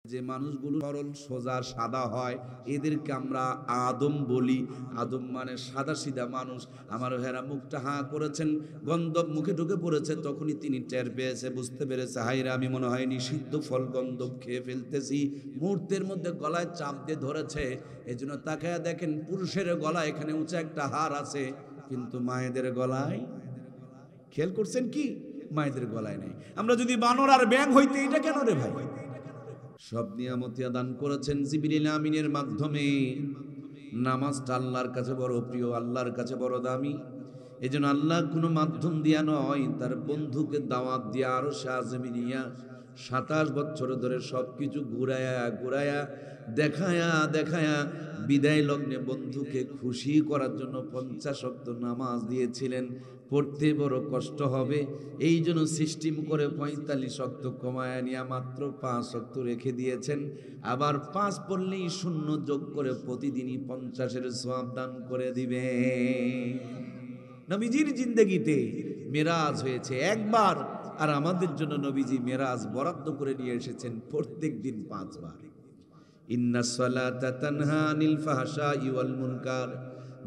যে মানুষগুলো সরল সোজা সাদা হয় এদেরকে আমরা আদম বলি। আদম মানে সাদা সিধা মানুষ। আমার ভাইয়েরা মুখটা হাঁ করেছেন, গন্ধব মুখে ঢুকে পড়েছে, তখনই তিনি টের পেয়েছে, বুঝতে পেরেছে হাইরা আমি মনে হয় নিষিদ্ধ ফল গন্ধব খেয়ে ফেলতেছি। মুহূর্তের মধ্যে গলায় চাপ দিয়ে ধরেছে। এই জন্য তাকায়া দেখেন পুরুষের গলায় এখানে উঁচা একটা হার আছে, কিন্তু মায়েদের গলায়, খেয়াল করছেন কি, মায়েদের গলায় নেই। আমরা যদি বানর আর ব্যাঙ হইতে, এটা কেন রে ভাই? সব নিয়ামতিয়া দান করেছেন জিবরিল আমিনের মাধ্যমে। নামাজটা আল্লাহর কাছে বড় প্রিয়, আল্লাহর কাছে বড় দামি। এই জন্য আল্লাহ কোনো মাধ্যম দিয়া নয়, তার বন্ধুকে দাওয়াত দিয়া আরো সাজমি নিয়া 27 বছর ধরে সবকিছু ঘুরায়া ঘুরায়া দেখায়া দেখায়া বিদায় লগ্নে বন্ধুকে খুশি করার জন্য 50 ওয়াক্ত নামাজ দিয়েছিলেন। পড়তে বড় কষ্ট হবে, এই জন্য সিস্টেম করে 45 ওয়াক্ত কমায়া নিয়ে মাত্র 5 ওয়াক্ত রেখে দিয়েছেন। আবার 5 পড়লেই শূন্য যোগ করে প্রতিদিনই 50-এর সওয়াব দান করে দিবে। নবীজির জিন্দেগিতে মেরাজ হয়েছে একবার, আর আমাদের জন্য নবীজি মেরাজ বরাদ্দ করে নিয়ে এসেছেন প্রত্যেক দিন 5 বার। ইন্নাস সালাতা তানহা আনিল ফাহশাই ওয়াল মুনকার,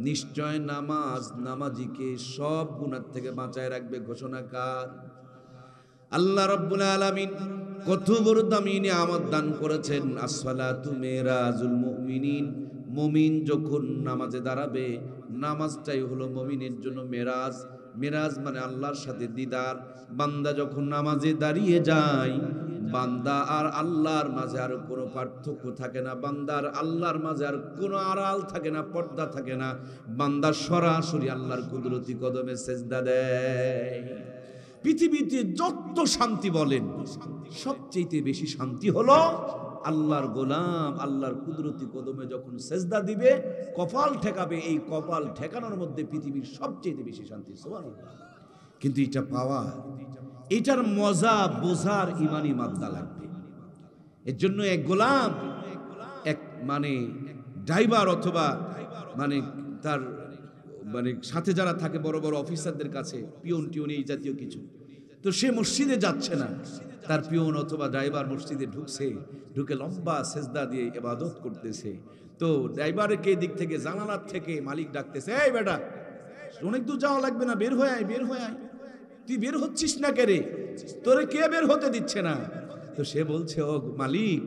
নিশ্চয় নামাজ নামাজিকে সব গুনাহ থেকে বাঁচায় রাখবে। ঘোষণাকার আল্লাহ রাব্বুল আলামিন কত বড় দামি নিয়ামত দান করেছেন। আসসালাতু মিরাজুল মুমিনিন, মুমিন যখন নামাজে দাঁড়াবে, নামাজটাই হলো মুমিনের জন্য মেরাজ। মেরাজ মানে আল্লাহর সাথে দিদার। বান্দা যখন নামাজে দাঁড়িয়ে যায়, বান্দা আর আল্লাহর মাঝে আর কোনো পার্থক্য থাকে না, বান্দার আল্লাহর মাঝে আর কোনো আড়াল থাকে না, পর্দা থাকে না। বান্দা সরাসরি আল্লাহর কুদরতি কদমে সেজদা দেয়। পৃথিবীতে যত শান্তি বলেন, সবচেয়ে বেশি শান্তি হলো আল্লাহর গোলাম আল্লাহর কুদরতি কদমে যখন সেজদা দিবে, কপাল ঠেকাবে। এই কপাল ঠেকানোর মধ্যে পৃথিবীর সবচেয়ে বেশি শান্তি। সুবহানাল্লাহ। কিন্তু এটা পাওয়া, এটার মজা বোঝার ইমানি মাদ্দা লাগবে। এর জন্য এক গোলাম, এক মানে ড্রাইভার অথবা মানে তার মানে সাথে যারা থাকে বড় বড় অফিসারদের কাছে, পিয়ন টিয়ন এই জাতীয় কিছু, তো সে মসজিদে যাচ্ছে না, তার পিয়ন অথবা ড্রাইভার মসজিদে ঢুকছে, ঢুকে লম্বা সেজদা দিয়ে ইবাদত করতেছে। তো ড্রাইভারকে দিক থেকে জানালার থেকে মালিক ডাকতেছে, এই বেটা অনেক দূর যাওয়া লাগবে না, বের হয়ে আয়, বের হয়ে আয়, তুই বের হচ্ছিস না কে রে, তোরে কে বের হতে দিচ্ছে না? তো সে বলছে, ও মালিক,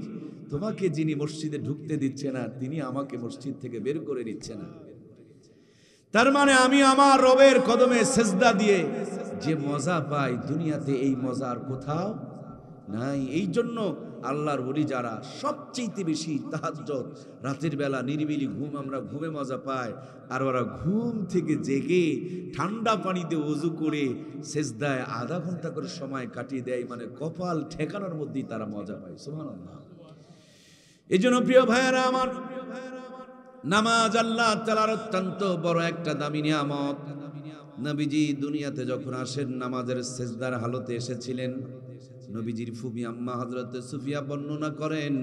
তোমাকে যিনি মসজিদে ঢুকতে দিচ্ছে না, তিনি আমাকে মসজিদ থেকে বের করে দিচ্ছে না। তার মানে আমি আমার রবের কদমে সেজদা দিয়ে যে মজা পাই, দুনিয়াতে এই মজা আর কোথাও নাই। এই জন্য আল্লাহর ওলি যারা সবচেয়ে বেশি তাহাজ্জুদ, রাতের বেলা নিরিবিলি ঘুম, আমরা ঘুমে মজা পাই, আর ওরা ঘুম থেকে জেগে ঠান্ডা পানিতে ওযু করে সেজদায় আধা ঘন্টা করে সময় কাটিয়ে দেয়, মানে কপাল ঠেকানোর মধ্যেই তারা মজা পায়। সুবহানাল্লাহ। এই জন্য প্রিয় ভাইয়েরা আমার, নামাজ আল্লাহ তাআলার অত্যন্ত বড় একটা দামি নিয়ামত। নবীজি দুনিয়াতে যখন আসেন, নামাজের সেজদার হালতে এসেছিলেন। নবীজির ফুফি আম্মা হযরত সুফিয়া বর্ণনা করেন,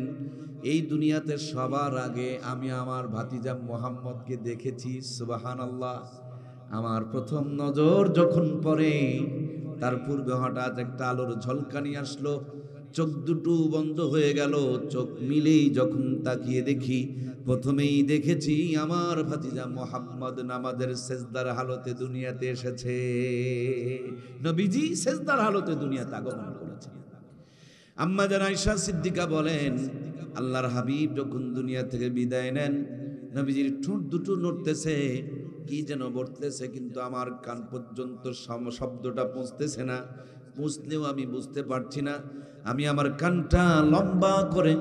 এই দুনিয়াতে সবার আগে আমি আমার ভাতিজা মুহাম্মদকে দেখেছি। সুবহানাল্লাহ। আমার প্রথম নজর যখন পড়ে, তার পূর্বে হঠাৎ একটা আলোর ঝলকানি আসলো, চোখ দুটো বন্ধ হয়ে গেল। চোখ মিলেই যখন তাকিয়ে দেখি, প্রথমেই দেখেছি আমার ভাতিজা মুহাম্মদ নামাজের সেজদার হালতে দুনিয়াতে এসেছে। নবীজি সেজদার হালতে দুনিয়াতে আগমন করেছেন। আম্মা জান আয়েশা সিদ্দিকা বলেন, আল্লাহর হাবিব যখন দুনিয়া থেকে বিদায় নেন, নবীজির ঠোঁট দুটো নড়তেছে, কি যেন বলতেছে, কিন্তু আমার কান পর্যন্ত শব্দটা পৌঁছতেছে না। পৌঁছলেও আমি বুঝতে পারছি না। আমি আমার কানটা লম্বা করে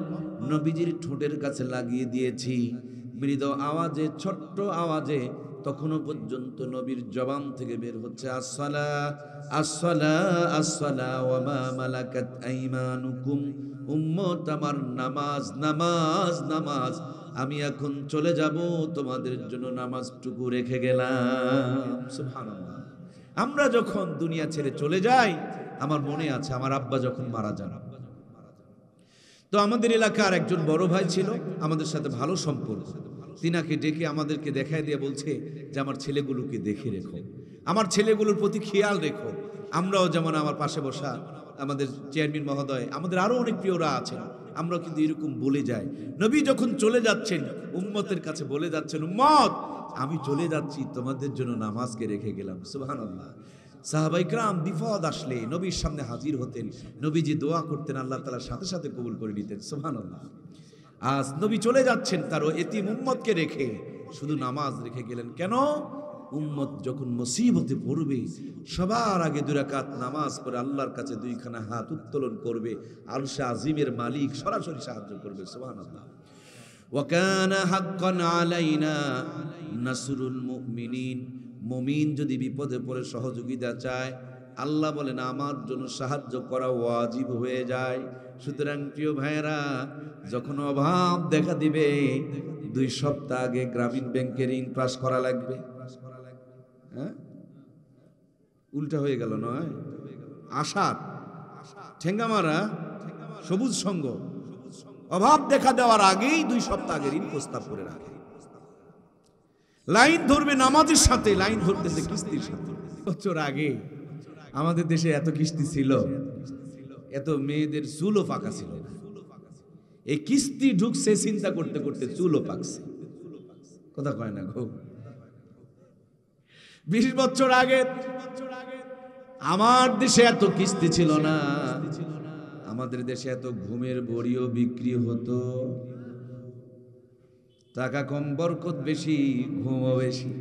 নবীজির ঠোঁটের কাছে লাগিয়ে দিয়েছি। মৃদু আওয়াজে, ছোট্ট আওয়াজে তখনও পর্যন্ত নবীর জবান থেকে বের হচ্ছে, আসসালা আসসালা আসসালা ওয়া মা মালাকাত আইমানুকুম, উম্মত আমার নামাজ নামাজ নামাজ, আমি এখন চলে যাব, তোমাদের জন্য নামাজটুকু রেখে গেলাম। সুবহানাল্লাহ। আমরা যখন দুনিয়া ছেড়ে চলে যাই, আমার মনে আছে আমার আব্বা যখন মারা যান, তো আমাদের এলাকার একজন বড় ভাই ছিল, আমাদের সাথে ভালো সম্পর্ক। তিনাকে ডেকে আমাদেরকে দেখায় দিয়ে বলছে যে আমার ছেলেগুলোকে দেখে রেখো, আমার ছেলেগুলোর প্রতি খেয়াল রেখো। আমরাও যেমন, আমার পাশে বসা আমাদের চেয়ারম্যান মহোদয়, আমাদের আরো অনেক প্রিয়রা আছেন, আমরা কিন্তু এরকম বলে যাই। নবী যখন চলে যাচ্ছেন উম্মতের কাছে বলে যাচ্ছেন, উম্মত আমি চলে যাচ্ছি, তোমাদের জন্য নামাজকে রেখে গেলাম। সুবহানাল্লাহ। সাহাবায়ে কেরাম বিপদ আসলে নবীর সামনে হাজির হতেন, নবীজি দোয়া করতেন, আল্লাহ তাআলা সাথে সাথে কবুল করে নিতেন। সুবহানাল্লাহ। আজ নবী চলে যাচ্ছেন তার এতিম উম্মতকে রেখে, শুধু নামাজ রেখে গেলেন। কেন? উম্মত যখন মুসিবতে পড়বে সবার আগে 2 রাকাত নামাজ পড়ে আল্লাহর কাছে 2খানা হাত উত্তোলন করবে, আরশে আজিমের মালিক সরাসরি সাহায্য করবে। সুবহানাল্লাহ। ওয়া কানা হাক্কান আলাইনা নাসরুল মুমিনিন। মুমিন যদি বিপদে পড়ে সহযোগিতা চায়, আল্লাহ বলেন আমার জন্য সাহায্য করা ওয়াজিব হয়ে যায়। সুতরাং প্রিয় ভাইয়েরা, যখন অভাব দেখা দিবে 2 সপ্তাহ আগে গ্রামীণ ব্যাংকে ঋণ পাস করা লাগবে। হ্যাঁ, উল্টা হয়ে গেল নয়? আশার ঠেঙ্গামারা সবুজ সংঘ অভাব দেখা দেওয়ার আগেই 2 সপ্তাহ আগে ঋণ প্রস্তাব করে রাখে। লাইন ধরবে নামাজের সাথে, লাইন ধরতেছে কিস্তির সাথে। বছর আগে আমাদের দেশে এত কিস্তি ছিল, এত মেয়েদের চুলও পাকা ছিল না। এই কিস্তি ঢুকছে চিন্তা করতে করতে চুলও পাকছে। কথা কয় না গো। 20 বছর আগে আমার দেশে এত কিস্তি ছিল না, আমাদের দেশে এত ঘুমের বড়িও বিক্রি হতো। টাকা কম বরকত বেশি, ঘুমও বেশি।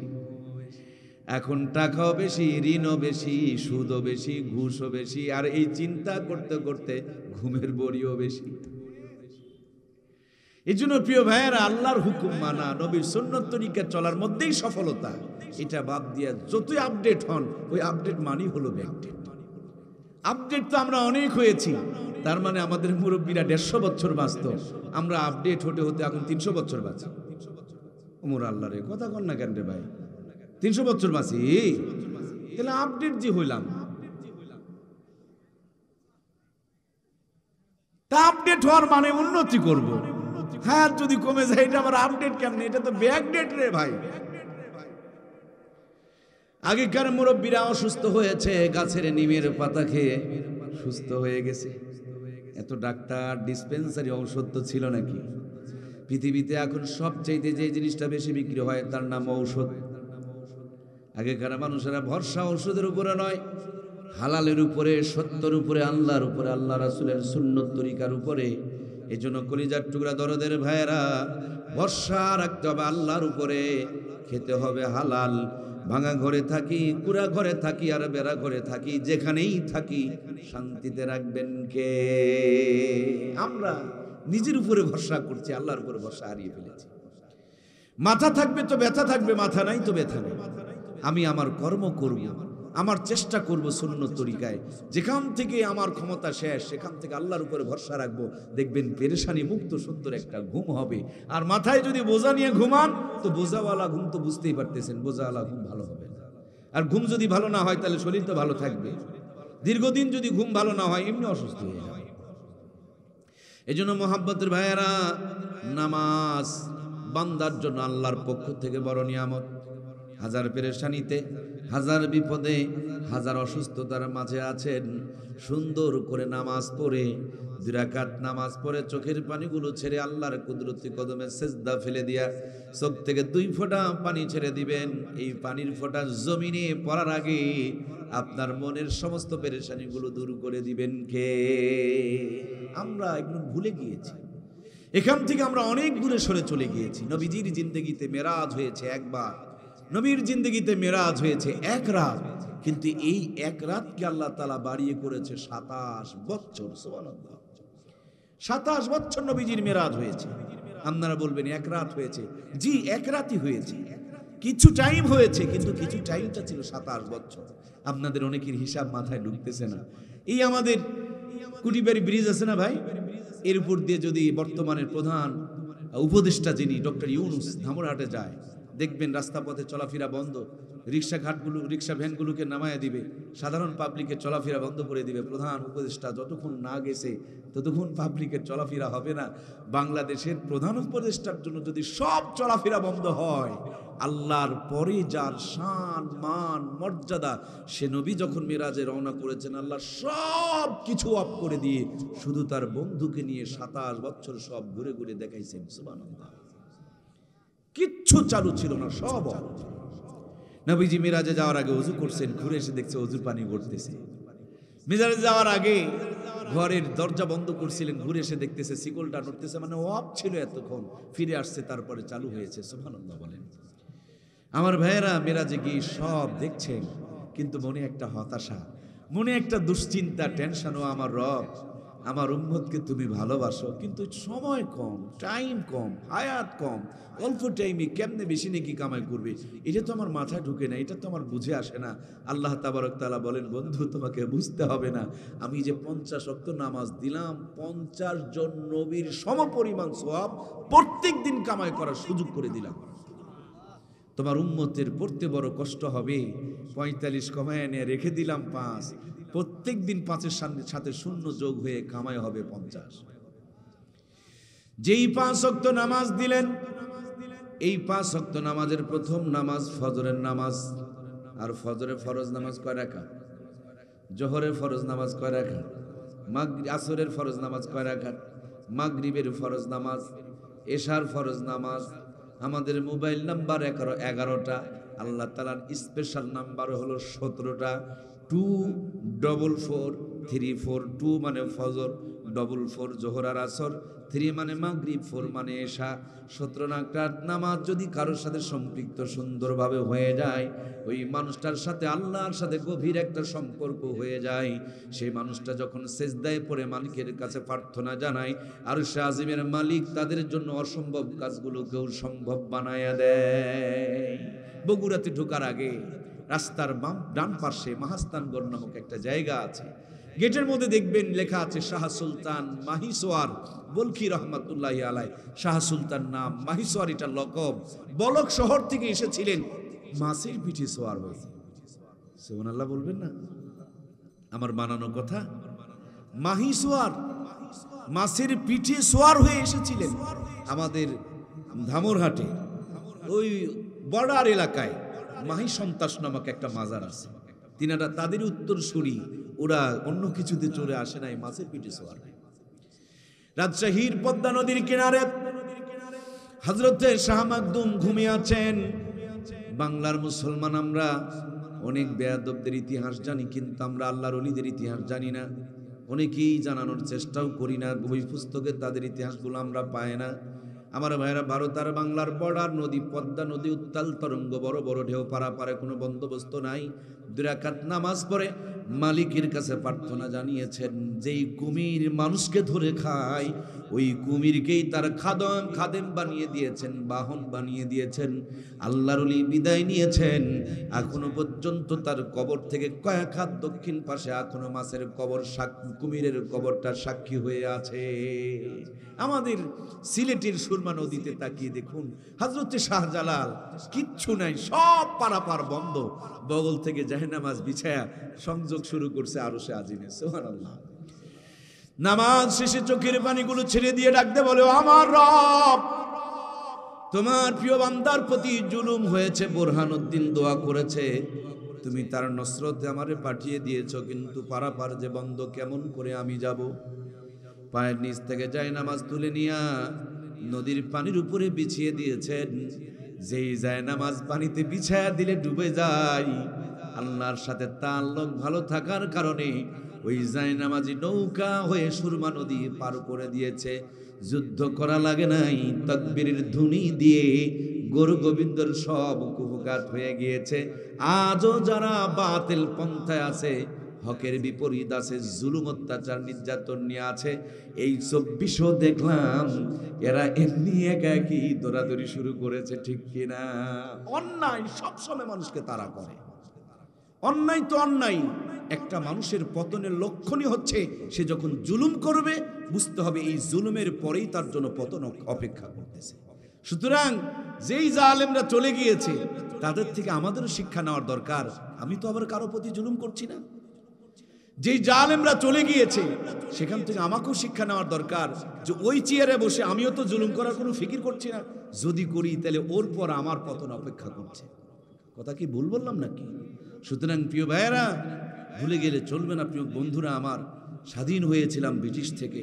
এখন টাকাও বেশি, ঋণও বেশি, সুদও বেশি, ঘুষও বেশি, আর এই চিন্তা করতে করতে ঘুমের বড়িও বেশি। এই জন্য প্রিয় ভাইয়েরা, আল্লাহর হুকুম মানা, নবীর সুন্নত তরিকা চলার মধ্যেই সফলতা। এটা বাদ দিয়া যতই আপডেট হন, ওই আপডেট মানি হলো ব্যাকডেট। আপডেট তো আমরা অনেক হয়েছি, তার মানে আমাদের মুরব্বীরা 150 বছর বাঁচত, আমরা আপডেট হতে হতে এখন 300 বছর বাঁচি। ওমর আল্লাহ রে, কথা কন না কেন রে ভাই? 300 বছর বাঁচি, তাহলে আপডেট যে হইলাম। তা আপডেট হওয়ার মানে উন্নতি করব। হ্যাঁ, যদি কমে যায় এটা আবার আপডেট কেমনে? এটা তো ব্যাকডেট রে ভাই। আগেকার মুরব্বীরা অসুস্থ হয়েছে, গাছের নিমের পাতা খেয়ে সুস্থ হয়ে গেছে। এত ডাক্তার, ডিসপেন্সারি, ঔষধ তো ছিল নাকি? পৃথিবীতে এখন সবচাইতে যে জিনিসটা বেশি বিক্রি হয় তার নাম ঔষধ। আগেকার মানুষেরা ভরসা ওষুধের উপরে নয়, হালালের উপরে, সত্যের উপরে, আল্লাহর উপরে, আল্লাহ রাসূলের সুন্নত তরিকার উপরে। এই জন্য কলিজার টুকরা দরদের ভাইয়েরা, ভরসা রাখতে হবে আল্লাহর উপরে, খেতে হবে হালাল। ভাঙা ঘরে থাকি, কুড়া ঘরে থাকি, আর বেড়া ঘরে থাকি, যেখানেই থাকি শান্তিতে রাখবেন কে? আমরা নিজের উপরে ভরসা করছি, আল্লাহর উপরে ভরসা হারিয়ে ফেলেছি। মাথা থাকবে তো ব্যথা থাকবে, মাথা নাই তো ব্যথা নেই। আমি আমার কর্ম করব, আমার চেষ্টা করব সুন্নত তরিকায়। যেখান থেকে আমার ক্ষমতা শেষ, সেখান থেকে আল্লাহর উপরে ভরসা রাখবো। দেখবেন পেরেশানি মুক্ত সুন্দর একটা ঘুম হবে। আর মাথায় যদি বোঝা নিয়ে ঘুমান, তো বোঝাওয়ালা ঘুম তো বুঝতেই পারতেছেন, বোঝাওয়ালা ঘুম ভালো হবে না। আর ঘুম যদি ভালো না হয়, তাহলে শরীর তো ভালো থাকবে। দীর্ঘদিন যদি ঘুম ভালো না হয়, এমনি অসুস্থ হয়ে যাবে। এই জন্য মোহাব্বতের ভাইয়েরা, নামাজ বান্দার জন্য আল্লাহর পক্ষ থেকে বড় নিয়ামত। হাজার পেরেশানিতে, হাজার বিপদে, হাজার অসুস্থতার মাঝে আছেন, সুন্দর করে নামাজ পড়ে, 2 রাকাত নামাজ পড়ে চোখের পানিগুলো ছেড়ে আল্লাহর কুদরতি কদমে সেজদা ফেলে দিয়া চোখ থেকে 2 ফোঁটা পানি ছেড়ে দিবেন। এই পানির ফোঁটা জমিনে পড়ার আগে আপনার মনের সমস্ত পেরেশানিগুলো দূর করে দিবেন কে? আমরা একদম ভুলে গিয়েছি। এখান থেকে আমরা অনেক দূরে সরে চলে গিয়েছি। নবীজির জিন্দেগিতে মেরাজ হয়েছে একবার, নবীর জিন্দেগিতে মেরাজ হয়েছে 1 রাত, কিন্তু এই 1 রাতকে আল্লাহ তাআলা বাড়িয়ে করেছে 27 বছর। সুবহানাল্লাহ, 27 বছর নবীজির মেরাজ হয়েছে। আপনারা বলবেন 1 রাত হয়েছে। জি, 1 রাতই হয়েছে, কিছু টাইম হয়েছে, কিন্তু কিছু টাইমটা ছিল 27 বছর। আপনাদের অনেকের হিসাব মাথায় ঢুকতেছে না। এই আমাদের কুটিবাড়ি ব্রিজ আছে না ভাই, এর উপর দিয়ে যদি বর্তমানের প্রধান উপদেষ্টা যিনি ডক্টর ইউনূস ধামরাহাটে যায়, দেখবেন রাস্তা পথে চলাফেরা বন্ধ, রিক্সা ভ্যানগুলোকে নামায় দিবে, সাধারণ পাবলিকের চলাফেরা বন্ধ করে দিবে। প্রধান উপদেষ্টা যতক্ষণ না গেছে ততক্ষণ পাবলিকের চলাফেরা হবে না। বাংলাদেশের প্রধান উপদেষ্টার জন্য যদি সব চলাফেরা বন্ধ হয়, আল্লাহর পরে যার শান মান মর্যাদা, সে নবী যখন মেরাজে রওনা করেছেন, আল্লাহ সব কিছু অফ করে দিয়ে শুধু তার বন্ধুকে নিয়ে 27 বছর সব ঘুরে ঘুরে দেখাইছেন। সুবহানাল্লাহ। কিচ্ছু চালু ছিল না, সব অফ। নবীজি মিরাজে যাওয়ার আগে ওযু করছেন, ঘুরে এসে দেখছে ওযুর পানি গড়তেছে। মিরাজে যাওয়ার আগে ঘরের দরজা বন্ধ করছিলেন, ঘুরে এসে দেখতেছে শিকলটা নড়তেছে, মানে অফ ছিল এতক্ষণ, ফিরে আসছে, তারপরে চালু হয়েছে। সুবহানাল্লাহ বলেন। আমার ভাইয়েরা, মিরাজে গিয়ে সব দেখছেন, কিন্তু মনে একটা হতাশা, মনে একটা দুশ্চিন্তা, টেনশন। ও আমার রব, আমার উম্মতকে তুমি ভালোবাসো, কিন্তু সময় কম, টাইম কম, হায়াত কম, অল্প টাইমে কেমনে বেশি নাকি কামাই করবে, এটা তো আমার মাথায় ঢুকে না, এটা তো আমার বুঝে আসে না। আল্লাহ তাবারক তাআলা বলেন, বন্ধু তোমাকে বুঝতে হবে না, আমি যে 50 ওয়াক্ত নামাজ দিলাম, 50 জন নবীর সমপরিমাণ সওয়াব প্রত্যেক দিন কামাই করার সুযোগ করে দিলাম। তোমার উম্মতের পড়তে বড় কষ্ট হবে, 45 কমায় এনে রেখে দিলাম 5, প্রত্যেক দিন 5-এর সাথে শূন্য যোগ হয়ে কামাই হবে 50। যেই 5 ওয়াক্ত নামাজ দিলেন, এই 5 ওয়াক্ত নামাজের প্রথম নামাজ ফজরের নামাজ। আর ফজরে ফরজ নামাজ কয় রাকাত? জোহরের ফরজ নামাজ কয় রাকাত? আসরের ফরজ নামাজ কয় রাকাত? মাগরিবের ফরজ নামাজ, এশার ফরজ নামাজ। আমাদের মোবাইল নাম্বার 11টা, আল্লাহ তাআলার স্পেশাল নাম্বার হলো 17টা। 24434, 2 মানে ফজর, 44 জোহর আর আসর, 3 মানে মাগরিব, 4 মানে এশা। 17 রাকাত নামাজ যদি কারোর সাথে সম্পৃক্ত সুন্দরভাবে হয়ে যায়, ওই মানুষটার সাথে আল্লাহর সাথে গভীর একটা সম্পর্ক হয়ে যায়। সেই মানুষটা যখন সেজদায় পড়ে মালিকের কাছে প্রার্থনা জানায়, আরশে আজিমের মালিক তাদের জন্য অসম্ভব কাজগুলোকেও সম্ভব বানায়া দেয়। বগুড়াতে ঢোকার আগে রাস্তার ডান পাশে মাহাস্তানগড় নামক একটা জায়গা আছে, গেটের মধ্যে দেখবেন লেখা আছে শাহ সুলতান মাহিসোয়ার বলখি রহমাতুল্লাহি আলাইহি। শাহ সুলতান নাম, মাহিসোয়ার এটা লকব। বলক শহর থেকে এসেছিলেন, মাছের পিঠে সোয়ার হয়েছে। সুবহানাল্লাহ বলবেন না? আমার বানানো কথা। মাহিসোয়ার, মাছের পিঠে সোয়ার হয়ে এসেছিলেন আমাদের ধামরহাটে, ওই বর্ডার এলাকায় মাহি সন্তাস নামক একটা মাজার আছে। তিনারা তাদের উত্তরসূরি, ওরা অন্য কিছুতে চলে আসে নাই, মাছের পিঠে সোয়ার। রাজশাহীর পদ্মা নদীর কিনারে হযরতে শাহ মাকদুম ঘুমিয়ে আছেন। বাংলার মুসলমান আমরা অনেক বেয়াদবদের ইতিহাস জানি, কিন্তু আমরা আল্লাহর ওলিদের ইতিহাস জানি না। অনেকেই জানানোর চেষ্টাও করি না, বই পুস্তকে তাদের ইতিহাসগুলো আমরা পাই না। আমার ভাইরা, ভারত আর বাংলার বর্ডার নদী পদ্মা নদী, উত্তাল তরঙ্গ, বড় বড় ঢেউ, পারাপারে কোনো বন্দোবস্ত নাই। 2 রাকাত নামাজ পড়ে মালিকের কাছে প্রার্থনা জানিয়েছেন। যেই কুমির মানুষকে ধরে খায়, ওই কুমিরকেই তার খাদেম বানিয়ে দিয়েছেন, বাহন বানিয়ে দিয়েছেন। আল্লাহর ওলি বিদায় নিয়েছেন, এখনো পর্যন্ত তার কবর থেকে কয়েক হাত দক্ষিণ পাশে এখনো মাছের কবর, কুমিরের কবরটা সাক্ষী হয়ে আছে। আমাদের সিলেটের সুরমা নদীতে তাকিয়ে দেখুন, হযরতে শাহজালাল, কিচ্ছু নাই, সব পারাপার বন্ধ। বগল থেকে জাহেনামাজ বিছায়া সংযোগ শুরু করছে আরশে আজিমে। সুবহানাল্লাহ। নামাজ শেষে চোখের পানিগুলো ছেড়ে দিয়ে ডাকতে বলে, আমার রব, তোমার প্রিয় বান্দার প্রতি জুলুম হয়েছে। বোরহানুদ্দিন দোয়া করেছে, তুমি তার নসরতে আমারে পাঠিয়ে দিয়েছ, কিন্তু পারাপার যে বন্ধ, কেমন করে আমি যাব? পায়ের নিচ থেকে জায়নামাজ তুলে নিয়া নদীর পানির উপরে বিছিয়ে দিয়েছেন। যেই জায়নামাজ পানিতে বিছায়া দিলে ডুবে যায়। আল্লাহর সাথে তাআল্লুক ভালো থাকার কারণে ওই জায়নামাজি নৌকা হয়ে সুরমা নদী পার করে দিয়েছে। যুদ্ধ করা লাগে নাই, তাকবীরের ধ্বনি দিয়ে গরু গোবিন্দর সব কুপঘাত হয়ে গিয়েছে। আজও যারা বাতিল পন্থায় আছে, হকের বিপরীত আছে, জুলুম অত্যাচার নির্যাতন নিয়ে আছে, এই 2400 দেখলাম এরা এমনি একাকি দৌড়াদৌড়ি শুরু করেছে, ঠিক কিনা? অন্যায় সবসময় মানুষকে তাড়া করে। অন্যায় তো অন্যায়। একটা মানুষের পতনের লক্ষণই হচ্ছে সে যখন জুলুম করবে, বুঝতে হবে এই জুলুমের পরেই তার জন্য পতন অপেক্ষা করতেছে। সুতরাং যেই জালেমরা চলে গিয়েছে তাদের থেকে আমাদেরও শিক্ষা নেওয়ার দরকার। আমি তো আবার কারো প্রতি জুলুম করছি না। যেই জালেমরা চলে গিয়েছে সেখান থেকে আমাকেও শিক্ষা নেওয়ার দরকার যে ওই চেয়ারে বসে আমিও তো জুলুম করার কোনো ফিকির করছি না। যদি করি তাহলে ওর পর আমার পতন অপেক্ষা করছে। কথা কি ভুল বললাম নাকি? সুতরাং প্রিয় ভাইয়েরা, ভুলে গেলে চলবে না। প্রিয় বন্ধুরা আমার, স্বাধীন হয়েছিলাম ব্রিটিশ থেকে,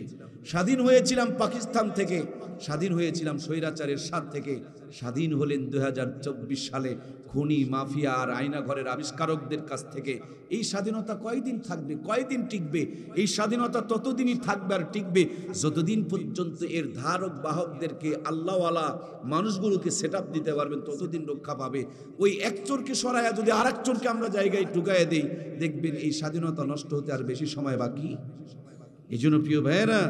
স্বাধীন হয়েছিলাম পাকিস্তান থেকে, স্বাধীন হয়েছিলাম স্বৈরাচারের সাথ থেকে, স্বাধীন হলেন 2024 সালে খনি মাফিয়া আর আয়নাঘরের আবিষ্কারকদের কাছ থেকে। এই স্বাধীনতা কয়দিন থাকবে, কয়দিন টিকবে? এই স্বাধীনতা ততদিনই থাকবে আর টিকবে যতদিন পর্যন্ত এর ধারক বাহকদেরকে, আল্লাহওয়ালা মানুষগুলোকে সেট আপ দিতে পারবেন, ততদিন রক্ষা পাবে। ওই এক চোরকে সরাইয়া যদি আর এক চোরকে আমরা জায়গায় ঢুকাইয়া দিই, দেখবেন এই স্বাধীনতা নষ্ট হতে আর বেশি সময় বাকি। এই জন্য প্রিয় ভাইয়েরা,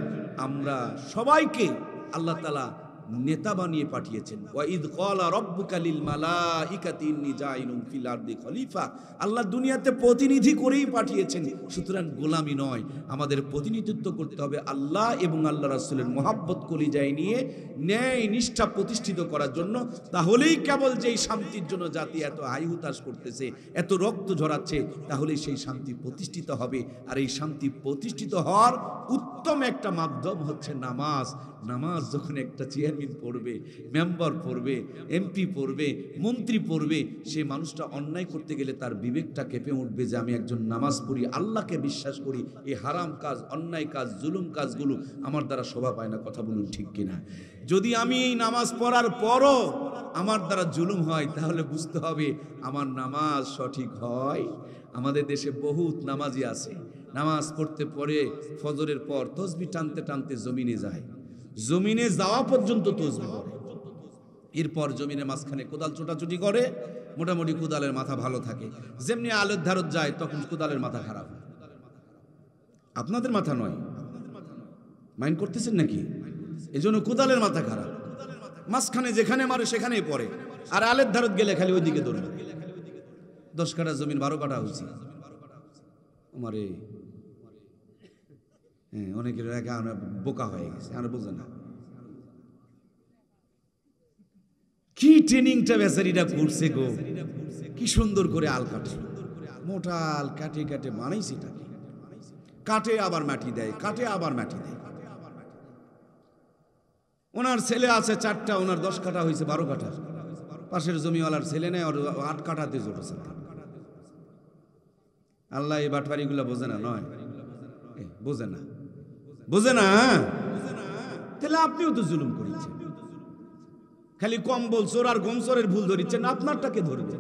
আমরা সবাইকে আল্লাহ তাআলা নেতা বানিয়ে পাঠিয়েছেন। ওয়াইদ ক্বালা রাব্বুকা লিল মালাইকাতি ইন্নী জাইলুন ফিল আরদি খলিফা। আল্লাহ দুনিয়াতে প্রতিনিধি করেই পাঠিয়েছেন। সুতরাং গোলামি নয়, আমাদের প্রতিনিধিত্ব করতে হবে আল্লাহ এবং আল্লাহ রাসূলের মহব্বত কলিজায় নিয়ে ন্যায় নিষ্ঠা প্রতিষ্ঠিত করার জন্য। তাহলেই কেবল যেই শান্তির জন্য জাতি এত হাইহুতাশ করতেছে, এত রক্ত ঝরাচ্ছে, তাহলেই সেই শান্তি প্রতিষ্ঠিত হবে। আর এই শান্তি প্রতিষ্ঠিত হওয়ার উত্তম একটা মাধ্যম হচ্ছে নামাজ। নামাজ যখন একটা চেয়ারম্যান পড়বে, মেম্বার পড়বে, এমপি পড়বে, মন্ত্রী পড়বে, সেই মানুষটা অন্যায় করতে গেলে তার বিবেকটা কেঁপে উঠবে যে আমি একজন নামাজ পড়ি, আল্লাহকে বিশ্বাস করি, এই হারাম কাজ, অন্যায় কাজ, জুলুম কাজগুলো আমার দ্বারা শোভা পায় না। কথা বলুন ঠিক কিনা? যদি আমি এই নামাজ পড়ার পরও আমার দ্বারা জুলুম হয়, তাহলে বুঝতে হবে আমার নামাজ সঠিক হয়। আমাদের দেশে বহুত নামাজি আছে, নামাজ পড়তে পড়ে ফজরের পর তসবিহ টানতে টানতে জমিনে যায়, জমিনে যাওয়া পর্যন্ত তসবিহ পড়ে, এরপর জমিনের মাঝখানে কোদাল ছোটাছুটি করে, মোটামুটি কোদালের মাথা ভালো থাকে। যেমনি আলোর ধারত যায় তখন কোদালের মাথা খারাপ হয়। আপনাদের মাথা নয়, মাইন্ড করতেছেন নাকি? এই জন্য কোদালের মাথা খারাপ, মাঝখানে যেখানে মারে সেখানেই পড়ে। আর আলের ধারত গেলে খালি ওইদিকে দৌড়বে। 10 কাঠা জমিন 12 কাঠা হয়েছে আমারে। হ্যাঁ, অনেকের বোকা হয়ে গেছে, আর বোঝে না কি ট্রেনিংটা বেচারিটা করছে গো। কি সুন্দর করে আল কাটে, মোটা আল কাটে কাটে বানাইছে তাকে, কাটে আবার মাটি দেয়, কাটে আবার মাটি দেয়। ওনার ছেলে আছে 4টা, ওনার 10 কাঠা হয়েছে 12 কাঠা। পাশের জমিওয়ালার ছেলে নেয়, ওর 8 কাঠাতে জোটেছে। আল্লাহ এই বাটপারিগুলো বোঝে না, নয় বোঝে না, বোঝে না। তাহলে আপনিও তো জুলুম করেছেন, খালি কম্বল চোর আর গম চোরের ভুল ধরিচ্ছেন, আপনারটাকে ধরবে।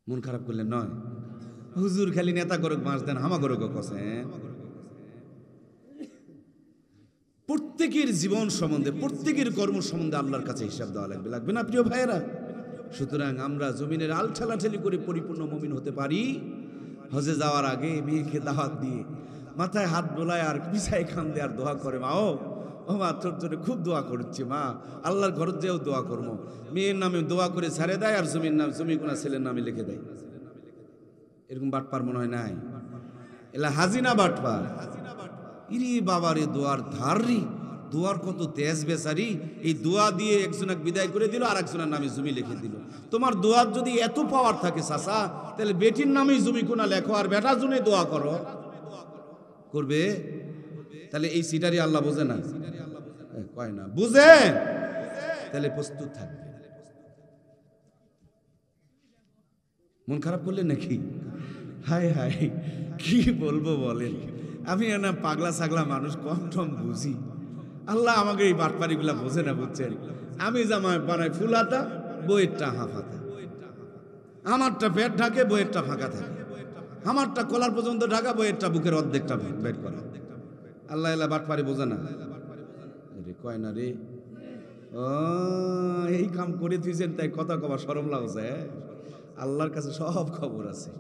মন খারাপ করলেন নয়, হুজুর খালি নেতা করুক বাঁশ দেন, হামা করুক কসেন। প্রত্যেকের জীবন সম্বন্ধে, প্রত্যেকের কর্ম সম্বন্ধে আল্লাহর কাছে হিসাব দেওয়া লাগবে, লাগবে না প্রিয় ভাইয়েরা? সুতরাং আমরা জমিনের আল ঠেলাঠেলি করে পরিপূর্ণ মুমিন হতে পারি। হজে যাওয়ার আগে মেয়েকে দাওয়াত দিয়ে মাথায় হাত বোলায় আর পিছায় খান দিয়ে আর দোয়া করে, মা ও মা তোর জন্য খুব দোয়া করছি মা, আল্লাহর ঘর যেও দোয়া করবো। মেয়ের নামে দোয়া করে ছেড়ে দেয় আর জমির নাম, জমি কোনা ছেলের নামে লিখে দেয়। এরকম বাটপার মনে হয় নাই? এলা হাজিনা বাটপার। ইরি বাবারে, দোয়ার ধাররি, দোয়ার কত তেজ বেচারি। এই দোয়া দিয়ে একজনকে বিদায় করে দিল, আর একজনের নামে জমি লিখে দিল। তোমার দোয়ার যদি এত পাওয়ার থাকে চাচা, তাহলে বেটির নামে জমি কোনা লেখো আর বেটার জন্য দোয়া করো, করবে? তাহলে এই সিটারি আল্লাহ বোঝে না? কয় না, বুঝে? তাহলে প্রস্তুত থাকবে। মন খারাপ করলেন নাকি? হায় হায়, কি বলবো বলেন? আমি না পাগলা ছাগলা মানুষ, কম টম বুঝি। আল্লাহ আমাকে এই বাটপারিগুলা বোঝে না, বুঝছেন? আমি জামায় বানাই ফুলাতা, বইয়েরটা হাফাতা, আমারটা পেট ঢাকে, বইয়েরটা ফাঁকা থাকে, আমারটা কলার পর্যন্ত ঢাকা, বইয়েরটা বুকের অর্ধেকটা বের করা। আল্লাহ এলা বাটপারি বোঝে না রে, কয় না রে। ও এই কাম করে তুইছেন, তাই কথা কবা শরম লাগছে। আল্লাহর কাছে সব খবর আছে।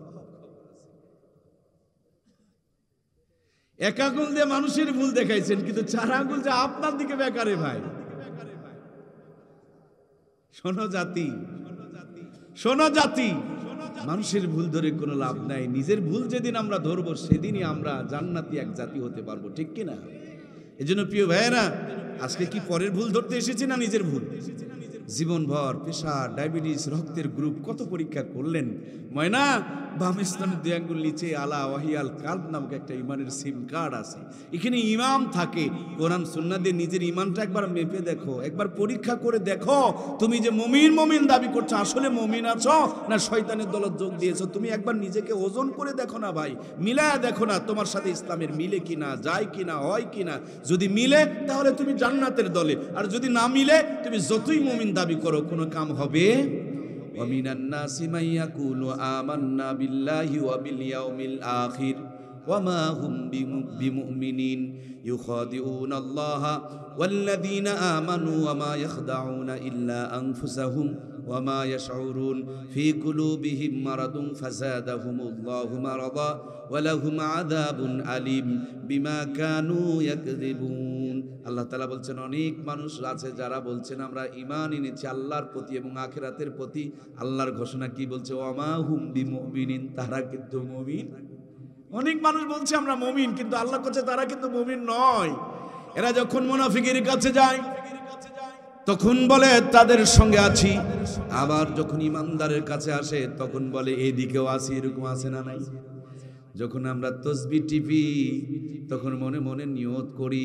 এক আঙুল দিয়ে মানুষের ভুল দেখাইছেন, কিন্তু 4 আঙুল যে আপনার দিকে বেকারে ভাই। শোনো জাতি, শোনো জাতি, মানুষের ভুল ধরে কোনো লাভ নাই। নিজের ভুল যেদিন আমরা ধরবো, সেদিনই আমরা জান্নাতি এক জাতি হতে পারবো, ঠিক কিনা? এজন্য প্রিয় ভাইয়েরা, আজকে কি পরের ভুল ধরতে এসেছি না নিজের ভুল? জীবনভর প্রেশার, ডায়াবেটিস, রক্তের গ্রুপ কত পরীক্ষা করলেন। ময়না বাম স্তনের 2 আঙ্গুল নিচে আলা ওয়াহিয়াল কালব নামক একটা ইমানের সিম কার্ড আছে। এখানে ইমাম থাকে। কোরআন সুন্নাহ দিয়ে নিজের ইমানটা একবার মেপে দেখো, একবার পরীক্ষা করে দেখো, তুমি যে মুমিন দাবি করছো আসলে মুমিন আছো না শয়তানের দলে যোগ দিয়েছো। তুমি একবার নিজেকে ওজন করে দেখো না ভাই, মিলায়া দেখো না তোমার সাথে ইসলামের মিলে কিনা, যায় কিনা, হয় কিনা। যদি মিলে তাহলে তুমি জান্নাতের দলে, আর যদি না মিলে তুমি যতই মুমিন দাবি করো কোনো কাম হবে। ومن الناس من يقول آمنا بالله وباليوم الآخر وما هم بمؤمنين يخادعون الله والذين آمنوا وما يخدعون إلا أنفسهم وما يشعرون في قلوبهم مرض فزادهم الله مرضا ولهم عذاب أليم بما كانوا يكذبون। আল্লাহ তাআলা বলছেন অনেক মানুষ আছে যারা বলছেন আমরা ঈমান এনেছি আল্লাহর প্রতি এবং আখিরাতের প্রতি। আল্লাহর ঘোষণা কি বলছে? ওয়ামা হুম বিমুমিনিন, তারা কিন্তু মুমিন। অনেক মানুষ বলছে আমরা মুমিন, কিন্তু আল্লাহ বলছে তারা কিন্তু মুমিন নয়। এরা যখন মুনাফিকের কাছে যায় তখন বলে তাদের সঙ্গে আছি, আবার যখন ইমানদারের কাছে আসে তখন বলে এদিকেও আছি। এরকম আছে না নাই? যখন আমরা তসবিহ টিপি তখন মনে মনে নিয়ত করি,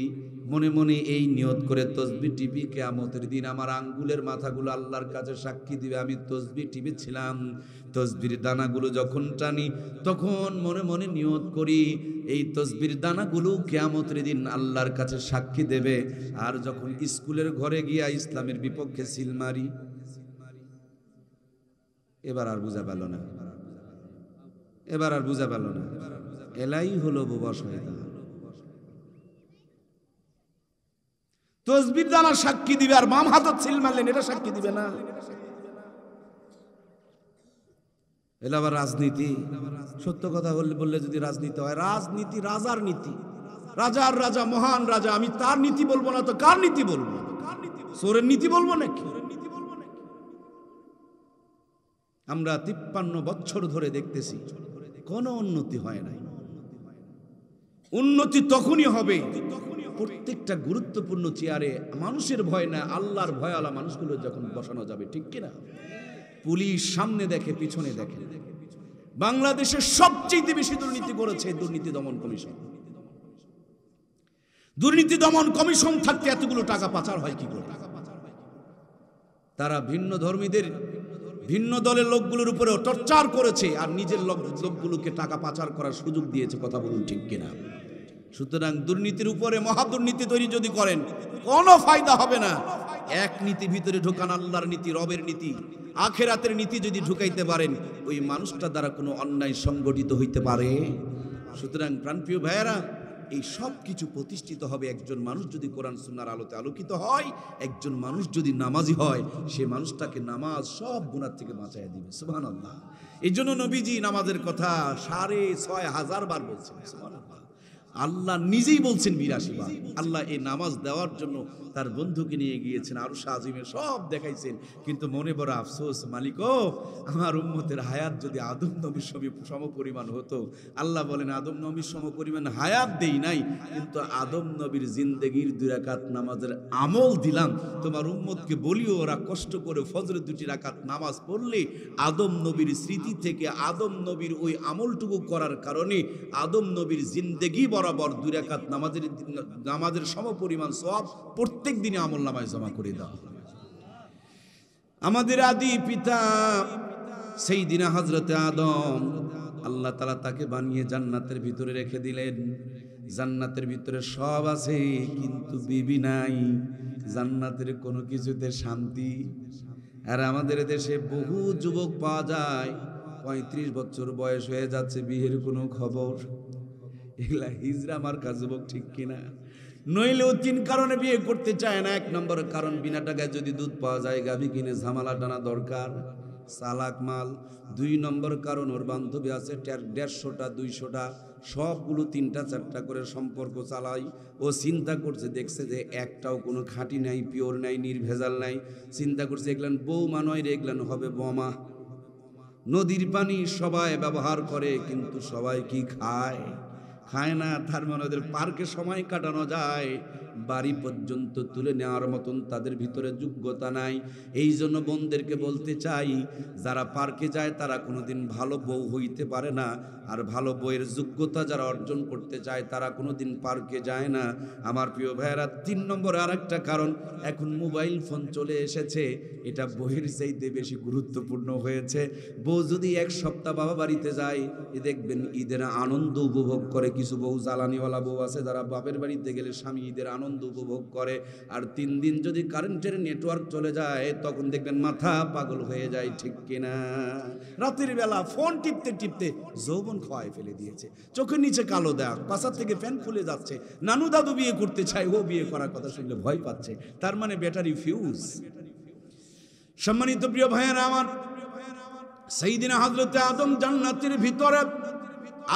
মনে মনে এই নিয়ত করে তসবিহ টিপি, কিয়ামতের দিন আমার আঙ্গুলের মাথাগুলো আল্লাহর কাছে সাক্ষী দিবে আমি তসবিহ টিপেছিলাম। তসবির দানাগুলো যখন টানি তখন মনে মনে নিয়ত করি এই তসবির দানাগুলো কিয়ামতের দিন আল্লাহর কাছে সাক্ষী দেবে। আর যখন স্কুলের ঘরে গিয়া ইসলামের বিপক্ষে সিল মারি, এবার আর বুঝা পেল না, এবার আর বুঝা পেল না। এলাই হলো বোবা শয়তান। তসবির দানা সাক্ষী দিবে আর বাম হাতত সিল মারলেন এটা সাক্ষী দিবে না। এলা আবার রাজনীতি। সত্য কথা বললে যদি রাজনীতি হয়, রাজনীতি রাজার নীতি, রাজার রাজা, মহান রাজা, আমি তার নীতি বলবো না তো কার নীতি বলবো? চোরের নীতি বলবো নাকি? আমরা 53 বছর ধরে দেখতেছি কোনো উন্নতি হয় নাই। উন্নতি তখনই হবে প্রত্যেকটা গুরুত্বপূর্ণ চেয়ারে মানুষের ভয় না আল্লাহর ভয়ওয়ালা মানুষগুলো যখন বসানো যাবে, ঠিক কিনা? পুলিশ সামনে দেখে পিছনে দেখে। বাংলাদেশের সবচেয়ে বেশি দুর্নীতি করেছে দুর্নীতি দমন কমিশন। দুর্নীতি দমন কমিশন থাকতে এতগুলো টাকা পাচার হয় কি করে? তারা ভিন্ন ধর্মীদের, ভিন্ন দলের লোকগুলোর উপরেও টর্চার করেছে আর নিজের লোকগুলোকে টাকা পাচার করার সুযোগ দিয়েছে। কথা বলুন ঠিক কিনা? সুতরাং দুর্নীতির উপরে মহাদুর্নীতি তৈরি যদি করেন কোনো ফায়দা হবে না। এক নীতি ভিতরে ঢোকান, আল্লাহর নীতি, রবের নীতি, আখিরাতের নীতি যদি ঢুকাইতে পারেন ওই মানুষটা দ্বারা কোনো অন্যায় সংগঠিত হইতে পারে। সুতরাং প্রাণপ্রিয় ভাইয়েরা, এই সব কিছু প্রতিষ্ঠিত হবে একজন মানুষ যদি কোরআন সুন্নাহর আলোতে আলোকিত হয়, একজন মানুষ যদি নামাজি হয়, সে মানুষটাকে নামাজ সব গুনাহ থেকে বাঁচাইয়া দিবে। সুবহানাল্লাহ। এই জন্য নবীজি নামাজের কথা 6,500 বার বলছেন। সুবহানাল্লাহ। আল্লাহ নিজেই বলছেন 82 বার। আল্লাহ এই নামাজ দেওয়ার জন্য তার বন্ধুকে নিয়ে গিয়েছেন, আরশ আজিমে সব দেখাইছেন, কিন্তু মনে বড় আফসোস, মালিক ও আমার উম্মতের হায়াত যদি আদম নবীর সম পরিমাণ হতো। আল্লাহ বলেন আদম নবীর সম পরিমাণ হায়াত দেই নাই, কিন্তু আদম নবীর জিন্দেগির 2 রাকাত নামাজের আমল দিলাম। তোমার উম্মতকে বলিও ওরা কষ্ট করে ফজরের 2 রাকাত নামাজ পড়লে আদম নবীর স্মৃতি থেকে আদম নবীর ওই আমলটুকু করার কারণে আদম নবীর জিন্দেগি বরাবর 2 রাকাত নামাজের সম পরিমাণ সওয়াব প্রত্যেক দিনে আমল নামায় জমা করে দাও। আমাদের আদি পিতা সেইদিনা হযরতে আদম, আল্লাহ তাআলা তাকে বানিয়ে জান্নাতের ভিতরে রেখে দিলেন। জান্নাতের ভিতরে সব আছে কিন্তু বিবি নাই। জান্নাতের কোনো কিছুতে শান্তি। আর আমাদের দেশে বহু যুবক পাওয়া যায় 35 বছর বয়স হয়ে যাচ্ছে, বিয়ের কোনো খবর। এগুলা হিজরা মার্কা যুবক, ঠিক কিনা? নইলেও 3 কারণে বিয়ে করতে চায় না। 1 নম্বর কারণ, বিনা টাকায় যদি দুধ পাওয়া যায় গাভী কিনে ঝামেলা টানা দরকার, চালাক মাল। 2 নম্বর কারণ, ওর বান্ধবী আছে 150টা 200টা, সবগুলো 3টা 4টা করে সম্পর্ক চালাই। ও চিন্তা করছে, দেখছে যে একটাও কোনো খাঁটি নাই, পিওর নাই, নির্ভেজাল নাই। চিন্তা করছে এগুলান বৌমা নয় রে, এগুলান হবে বোমা। নদীর পানি সবাই ব্যবহার করে কিন্তু সবাই কি খায়? খায় না, তার মানে ওদের পার্কে সময় কাটানো যায়, বাড়ি পর্যন্ত তুলে নেওয়ার মতন তাদের ভিতরে যোগ্যতা নাই। এই জন্য বোনদেরকে বলতে চাই, যারা পার্কে যায় তারা কোনোদিন ভালো বউ হইতে পারে না, আর ভালো বউয়ের যোগ্যতা যারা অর্জন করতে চায় তারা কোনোদিন পার্কে যায় না। আমার প্রিয় ভাইয়েরা, 3 নম্বরে আরেকটা কারণ, এখন মোবাইল ফোন চলে এসেছে, এটা বইয়ের চাইতে বেশি গুরুত্বপূর্ণ হয়েছে। বউ যদি 1 সপ্তাহ বাবা বাড়িতে যায়, দেখবেন ঈদের আনন্দ উপভোগ করে। কিছু বউ জ্বালানিওয়ালা বউ আছে যারা বাপের বাড়িতে গেলে স্বামী ঈদের আনন্দ উপভোগ করে, আর 3 দিন যদি কারেন্টের নেটওয়ার্ক চলে যায় তখন দেখবেন মাথা পাগল হয়ে যায়, ঠিক কিনা? রাতের বেলা ফোন টিপতে টিপতে যৌবন খোয়ায় ফেলে দিয়েছে, চোখের নিচে কালো দাগ, পাশার থেকে ফ্যান খুলে যাচ্ছে। নানু দাদু বিয়ে করতে চায়, ও বিয়ে করার কথা শুনলে ভয় পাচ্ছে, তার মানে ব্যাটারি ফিউজ। সম্মানিত প্রিয় ভাইয়েরা আমার, সাইয়্যিদিনা হযরতে আদম জান্নাতের ভিতরে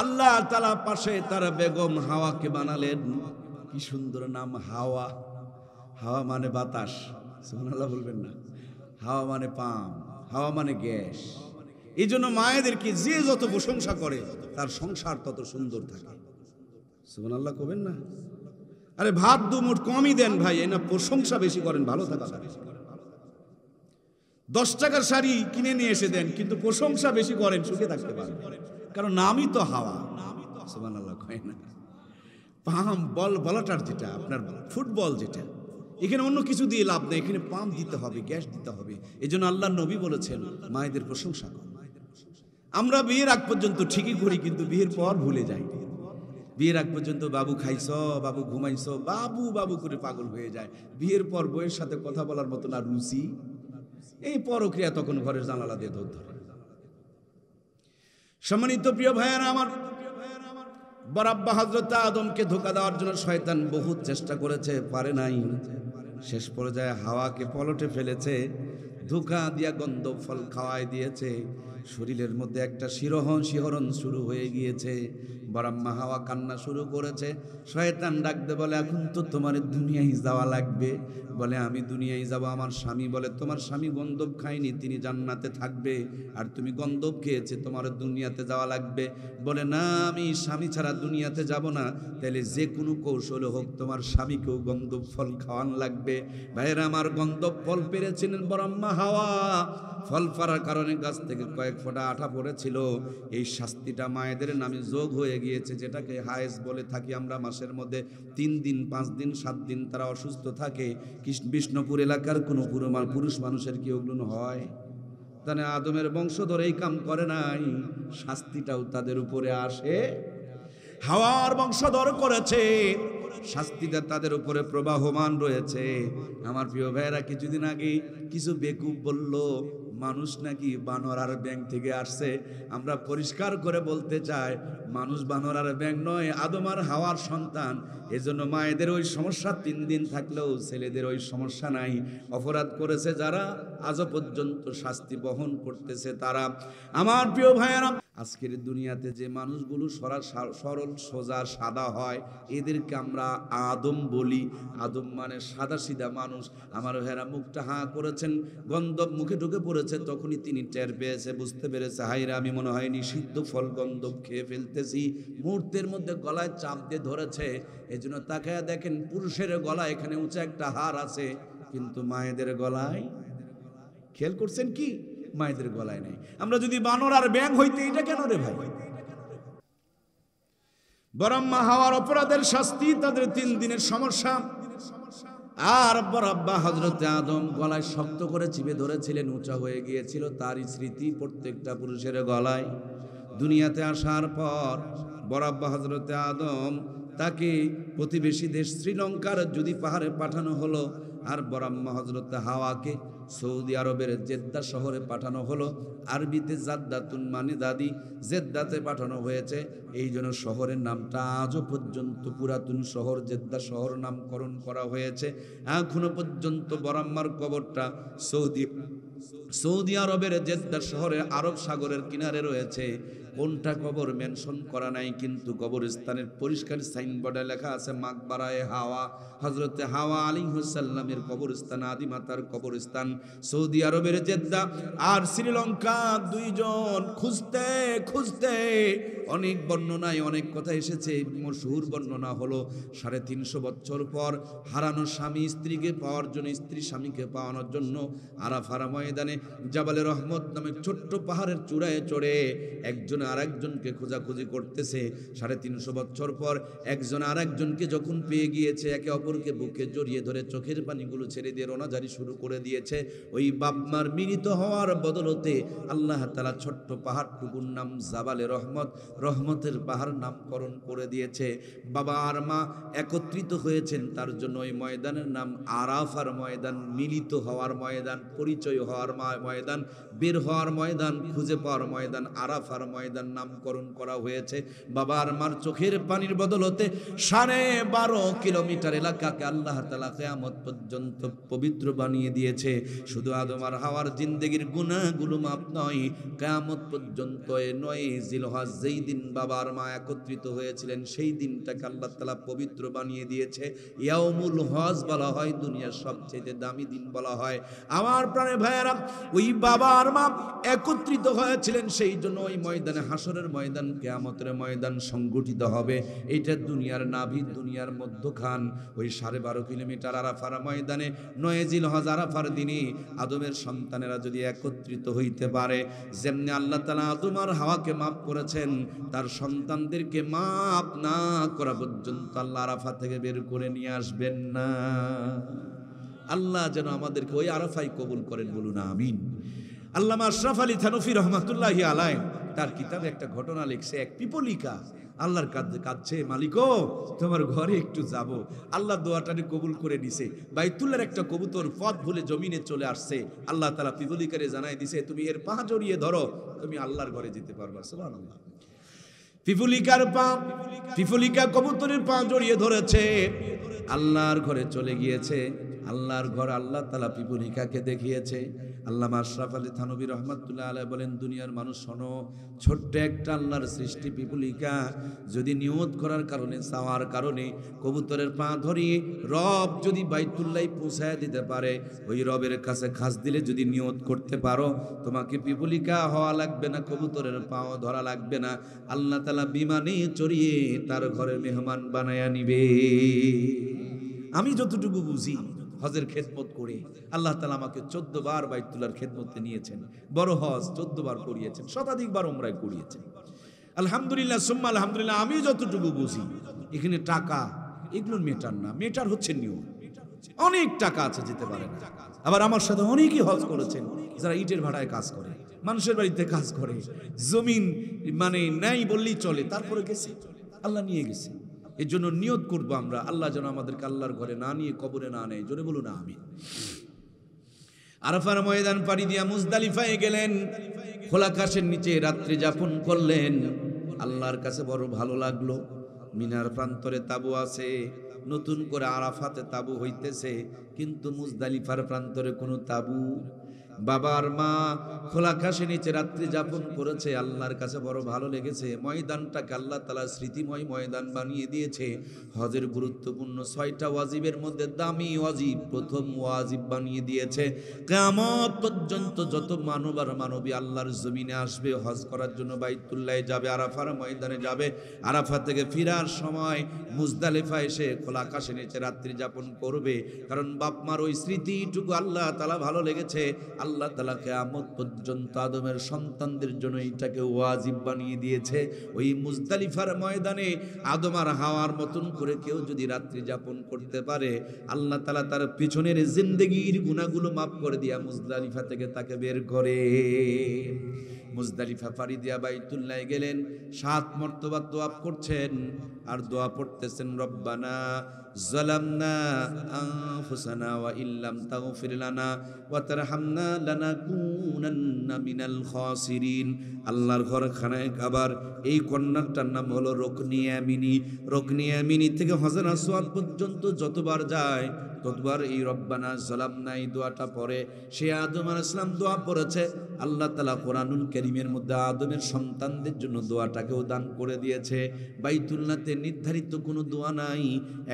আল্লাহ তাআলা পাশে তার বেগম হাওয়াকে বানালেন। কি সুন্দর নাম, হাওয়া। হাওয়া মানে বাতাস, সুবহানাল্লাহ বলবেন না? হাওয়া মানে পাম, হাওয়া মানে গ্যাস। এই জন্য মায়েদেরকে যে যত প্রশংসা করে তার সংসার তত সুন্দর থাকে। সুবহানাল্লাহ কবেন না? আরে ভাত 2 মুঠ কমই দেন ভাই, এই না প্রশংসা বেশি করেন, ভালো থাকা যায়। 10 টাকার শাড়ি কিনে নিয়ে এসে দেন, কিন্তু প্রশংসা বেশি করেন, সুখে থাকতে পারবেন, কারণ নামই তো হাওয়া। সুবহানাল্লাহ কয় না? পাম বল বলাটার যেটা আপনার ফুটবল, যেটা এখানে অন্য কিছু দিয়ে লাভ নেই, এখানে পাম দিতে হবে, গ্যাস দিতে হবে। এই জন্য আল্লাহ নবী বলেছেন মায়েদের প্রশংসা করো। আমরা বিয়ের আগ পর্যন্ত ঠিকই করি, কিন্তু বিয়ের পর ভুলে যাই। বিয়ের আগ পর্যন্ত বাবু খাইছ, বাবু ঘুমাইছ, বাবু বাবু করে পাগল হয়ে যায়। বিয়ের পর বউয়ের সাথে কথা বলার মতো না রুচি, এই পরক্রিয়া তখন ঘরের জানালা দিয়ে ধরে। সম্মানিত প্রিয় ভাইয়েরা আমার, বরাব্বা হযরত আদমকে ধোঁকা দেওয়ার জন্য শয়তান বহুত চেষ্টা করেছে, পারে নাই। শেষ পর্যায়ে হাওয়াকে পলটে ফেলেছে, ধোঁকা দিয়া গন্ধ ফল খাওয়ায় দিয়েছে। শরীরের মধ্যে একটা শিহরণ শুরু হয়ে গিয়েছে। বরাম্মা হাওয়া কান্না শুরু করেছে। শয়তান ডাকতে বলে, এখন তো তোমার দুনিয়ায় যাওয়া লাগবে। বলে, আমি দুনিয়ায় যাব? আমার স্বামী বলে, তোমার স্বামী গন্ধব খায়নি, তিনি জান্নাতে থাকবে, আর তুমি গন্ধব খেয়েছে, তোমার দুনিয়াতে যাওয়া লাগবে। বলে, না, আমি স্বামী ছাড়া দুনিয়াতে যাব না। তাহলে যে কোনো কৌশলে হোক তোমার স্বামীকেও গন্ধব ফল খাওয়ান লাগবে। ভাইয়েরা আমার, গন্ধব ফল পেরেছিলেন বরাম্মা হাওয়া। ফল পাড়ার কারণে গাছ থেকে কয়েক ফোঁটা আঠা পড়েছিল। এই শাস্তিটা মায়েদের নামে যোগ হয়ে গিয়েছে, যেটাকে হায়েস বলে থাকি আমরা। মাসের মধ্যে 3 দিন, 5 দিন, 7 দিন তারা অসুস্থ থাকে। বিষ্ণুপুর এলাকার কোনো পুরুষ মানুষের কি ওগুলো হয়? তাহলে আদমের বংশধর এই কাম করে নাই, শাস্তিটাও তাদের উপরে আসে। হাওয়ার বংশধর করেছে, শাস্তিটা তাদের উপরে প্রবাহমান রয়েছে। আমার প্রিয় ভাইয়েরা, কিছুদিন আগে কিছু বেকুব বলল মানুষ নাকি বানর আর ব্যাঙ থেকে আসছে। আমরা পরিষ্কার করে বলতে চাই, মানুষ বানর আর ব্যাঙ নয়, আদম আর হাওয়ার সন্তান। এজন্য মায়েদের ওই সমস্যা 3 দিন থাকলেও ছেলেদের ওই সমস্যা নাই। অপরাধ করেছে যারা, আজও পর্যন্ত শাস্তি বহন করতেছে তারা। আমার প্রিয় ভাইয়েরা, আজকের দুনিয়াতে যে মানুষগুলো সরল সোজা সাদা হয়, এদেরকে আমরা আদম বলি। আদম মানে সাদা সিধা মানুষ। আমার ভাইয়েরা, মুখটা হাঁ করেছেন, গন্ধব মুখে ঢুকে পড়েছে, তখনই তিনি টের পেয়েছে, বুঝতে পেরেছে, হাইরে আমি মনে হয় নিষিদ্ধ ফল গন্ধব খেয়ে ফেলতেছি। মুহূর্তের মধ্যে গলায় চাপ দিয়ে ধরেছে। এই জন্য তাকায়া দেখেন, পুরুষের গলায় এখানে উঁচা একটা হার আছে, কিন্তু মায়েদের গলায়, খেয়াল করছেন কি, মায়েদের গলায় নেই। আমরা যদি বানর আর ব্যাঙ হইতে, এটা কেন রে ভাই? বরাম্মা হাওয়ার অপরাধের শাস্তি, তাদের 3 দিনের সমস্যা। আর বরাব্বা হযরতে আদম গলায় শক্ত করে চিপে ধরেছিলেন, উঁচা হয়ে গিয়েছিল তারই স্মৃতি প্রত্যেকটা পুরুষের গলায়। দুনিয়াতে আসার পর বরাব্বা হযরতে আদম, তাকে প্রতিবেশী দেশ শ্রীলঙ্কার যদি পাহাড়ে পাঠানো হলো, আর বরাম্মা হযরতে হাওয়াকে সৌদি আরবের জেদ্দা শহরে পাঠানো হলো। আরবিতে জাদ্দাতুন মানে দাদি, জেদ্দাতে পাঠানো হয়েছে। এই জন্য শহরের নামটা আজও পর্যন্ত পুরাতন শহর জেদ্দা শহর নামকরণ করা হয়েছে। এখনো পর্যন্ত বরাম্মার কবরটা সৌদি আরবের জেদ্দা শহরে, আরব সাগরের কিনারে রয়েছে। কোনটা কবর মেনশন করা নাই, কিন্তু কবরস্থানের পরিষ্কার সাইনবোর্ডে লেখা আছে মাকবারায়ে হাওয়া, হযরতে হাওয়া আলাইহিস সালামের কবরস্থান, আদি মাতার কবরস্থান সৌদি আরবের জেদ্দা আর শ্রীলঙ্কা। দুইজন খুঁজতে খুঁজতে অনেক বর্ণনায় অনেক কথা এসেছে, মশহুর বর্ণনা হলো 350 বছর পর হারানো স্বামী স্ত্রীকে পাওয়ার জন্য, স্ত্রী স্বামীকে পাওয়ানোর জন্য আরাফার ময়দানে জাবালে রহমত নামে ছোট্ট পাহাড়ের চূড়ায় চড়ে একজন আরেকজনকে খোঁজাখুঁজি করতেছে। 350 বছর পর একজন আরেকজনকে যখন পেয়ে গিয়েছে, একে অপরকে বুকে জড়িয়ে ধরে চোখের পানিগুলো ছেড়ে দিয়ে রোনাজারি শুরু করে দিয়েছে। ওই বাপমার মিলিত হওয়ার বদলতে আল্লাহ তাআলা ছোট্ট পাহাড়টুকুর নাম জাবালে রহমত, রহমতের পাহাড় নামকরণ করে দিয়েছে। বাবা আর মা একত্রিত হয়েছেন, তার জন্য ওই ময়দানের নাম আরাফার ময়দান, মিলিত হওয়ার ময়দান, পরিচয় হওয়ার ময়দান, বের হওয়ার ময়দান, খুঁজে পাওয়ার ময়দান, আরাফার ময়দান নামকরণ করা হয়েছে। বাবা আর মার চোখের পানির বদলতে 12.5 কিলোমিটার এলাকাকে আল্লাহ তাআলা কিয়ামত পর্যন্ত পবিত্র বানিয়ে দিয়েছে। শুধু আদম আর হাওয়ার জিন্দেগির গুনাহগুলো মাপ নয়, কিয়ামত পর্যন্ত 9 জিলহজ যেই দিন বাবা আর মা একত্রিত হয়েছিলেন, সেই দিনটাকে আল্লাহ তাআলা পবিত্র বানিয়ে দিয়েছে। ইয়াউমুল হজ বলা হয়, দুনিয়ার সবচেয়ে দামি দিন বলা হয়। আমার প্রাণের ভাইয়েরা, ওই বাবা আর মা একত্রিত হয়েছিলেন, সেই জন্য ওই ময়দানে, হাসরের ময়দান, কিয়ামতের ময়দান সংগঠিত হবে। এইটা দুনিয়ার নাভি, দুনিয়ার মধ্যখান। ওই 12.5 কিলোমিটার আরাফার ময়দানে 9 জিলহজ আরাফার দিনে আদমের সন্তানেরা যদি একত্রিত হইতে পারে, যেমনি আল্লাহ তাআলা আদম আর হাওয়াকে মাফ করেছেন, তার সন্তানদেরকে মাফ না করা পর্যন্ত আল্লাহ আরাফা থেকে বের করে নিয়ে আসবেন না। আল্লাহ যেন আমাদেরকে ওই আরাফাই কবুল করেন, বলুন আমিন। আল্লামা আশরাফ আলী থানফী রহমাতুল্লাহি আলাইহি তার কিতাবে একটা ঘটনা লিখছে। এক পিপলিকা আল্লাহর কাছে, মালিকো তোমার ঘরে একটু যাব। আল্লাহ দোয়াটাকে কবুল করে নিছে। বাইতুল্লাহর একটা কবুতর পথ ভুলে জমিনে চলে আসছে। আল্লাহ তাআলা পিপলিকারে জানাই দিছে, তুমি এর পা জড়িয়ে ধরো, তুমি আল্লাহর ঘরে যেতে পারবা। সুবহানাল্লাহ। পিপলিকা কবুতরের পা জড়িয়ে ধরেছে, আল্লাহর ঘরে চলে গিয়েছে। আল্লাহর ঘর আল্লাহ তাআলা পিপলিকাকে দেখিয়েছে। আল্লামা আশরাফ আলী থানভী রহমাতুল্লাহ আলাইহি বলেন, দুনিয়ার মানুষ শোনো, ছোট্ট একটা আল্লাহর সৃষ্টি পিপলিকা যদি নিয়ত করার কারণে, চাওয়ার কারণে কবুতরের পা ধরিয়ে রব যদি বাইতুল্লাহ পৌঁছায় দিতে পারে, ওই রবের কাছে খাস দিলে যদি নিয়ত করতে পারো, তোমাকে পিপলিকা হওয়া লাগবে না, কবুতরের পাও ধরা লাগবে না। আল্লাহ তাআলা বিমানে চড়িয়ে তার ঘরে মেহমান বানায়া নিবে। আমি যতটুকু বুঝি, হজের খেদমত করে আল্লাহ তাআলা আমাকে 14 বার বাইতুল্লাহর খেদমতে নিয়েছেন। বড় হজ 14 বার করিয়েছেন, শতাধিকবার উমরায় করিয়েছেন। আলহামদুলিল্লাহ সুম্মা আলহামদুলিল্লাহ। আমি যতটুকু বুঝি, এখানে টাকা এগুলোর মেটার না, মেটার হচ্ছে নিয়ম। অনেক টাকা আছে, যেতে পারে না। আবার আমার সাথে অনেকেই হজ করেছেন যারা ইটের ভাড়ায় কাজ করে, মানুষের বাড়িতে কাজ করে, জমিন মানে নাই বললেই চলে, তারপরে গেছে, আল্লাহ নিয়ে গেছে। এর জন্য নিয়ত করবো আমরা, আল্লাহ যেন আমাদেরকে আল্লাহর ঘরে না নিয়ে কবরে না নেয়। জোরে বলুন আমিন। আরাফার ময়দান পাড়ি দিয়া মুজদালিফায় গেলেন, খোলা আকাশের নিচে রাত্রি যাপন করলেন। আল্লাহর কাছে বড় ভালো লাগলো। মিনার প্রান্তরে তাবু আছে, নতুন করে আরাফাতে তাবু হইতেছে, কিন্তু মুজদালিফার প্রান্তরে কোনো তাবু। বাবার মা খোলা আকাশে নিচে রাত্রি যাপন করেছে, আল্লাহর কাছে বড় ভালো লেগেছে। ময়দানটাকে আল্লাহ তাআলা স্মৃতিময় ময়দান বানিয়ে দিয়েছে। হজের গুরুত্বপূর্ণ 6টা ওয়াজিবের মধ্যে দামি ওয়াজিব, প্রথম ওয়াজিব বানিয়ে দিয়েছে। কিয়ামত পর্যন্ত যত মানব আর মানবী আল্লাহর জমিনে আসবে হজ করার জন্য, বাইতুল্লাহে যাবে, আরাফার ময়দানে যাবে, আরাফা থেকে ফিরার সময় মুজদালিফা এসে খোলা আকাশে নিচে রাত্রি যাপন করবে। কারণ বাপমার ওই স্মৃতিটুকু আল্লাহ তাআলা ভালো লেগেছে। আল্লাহ তাআলা কিয়ামত পর্যন্ত আদমের সন্তানদের জন্য এটাকে ওয়াজিব বানিয়ে দিয়েছে। ওই মুজদালিফার ময়দানে আদম আর হাওয়ার মতন করে কেউ যদি রাত্রি যাপন করতে পারে, আল্লাহ তাআলা তার পিছনের জিন্দেগির গুনাহগুলো মাফ করে দিয়া মুজদালিফা থেকে তাকে বের করে। মুজদালিফা পাড়ি দিয়া বাইতুল্লাহ গেলেন, 7 মর্তবা দোয়া করছেন আর দোয়া পড়তেছেন, রব্বানা যালামনা আনফুসানা ওয়া ইল্লাম তাগফির লানা ওয়া তারহামনা লানাকুনান্না মিনাল খাসিরিন। আল্লাহর ঘর খানায় কাবার এই কন্যাটার নাম হলো রুকনি ইয়ামিনী। রুকনি ইয়ামিনী থেকে হজর আসওয়াদ পর্যন্ত যতবার যায় ততবার এই রব্বানা যালামনা এই দোয়াটা পড়ে। সে আদম আলাইহিস সালাম দোয়া পড়েছে। আল্লাহ তাআলা কোরআনুল কারীমের মধ্যে আদমের সন্তানদের জন্য দোয়াটাকেও দান করে দিয়েছে। বাইতুল্লাহতে নির্ধারিত কোনো দোয়া নাই,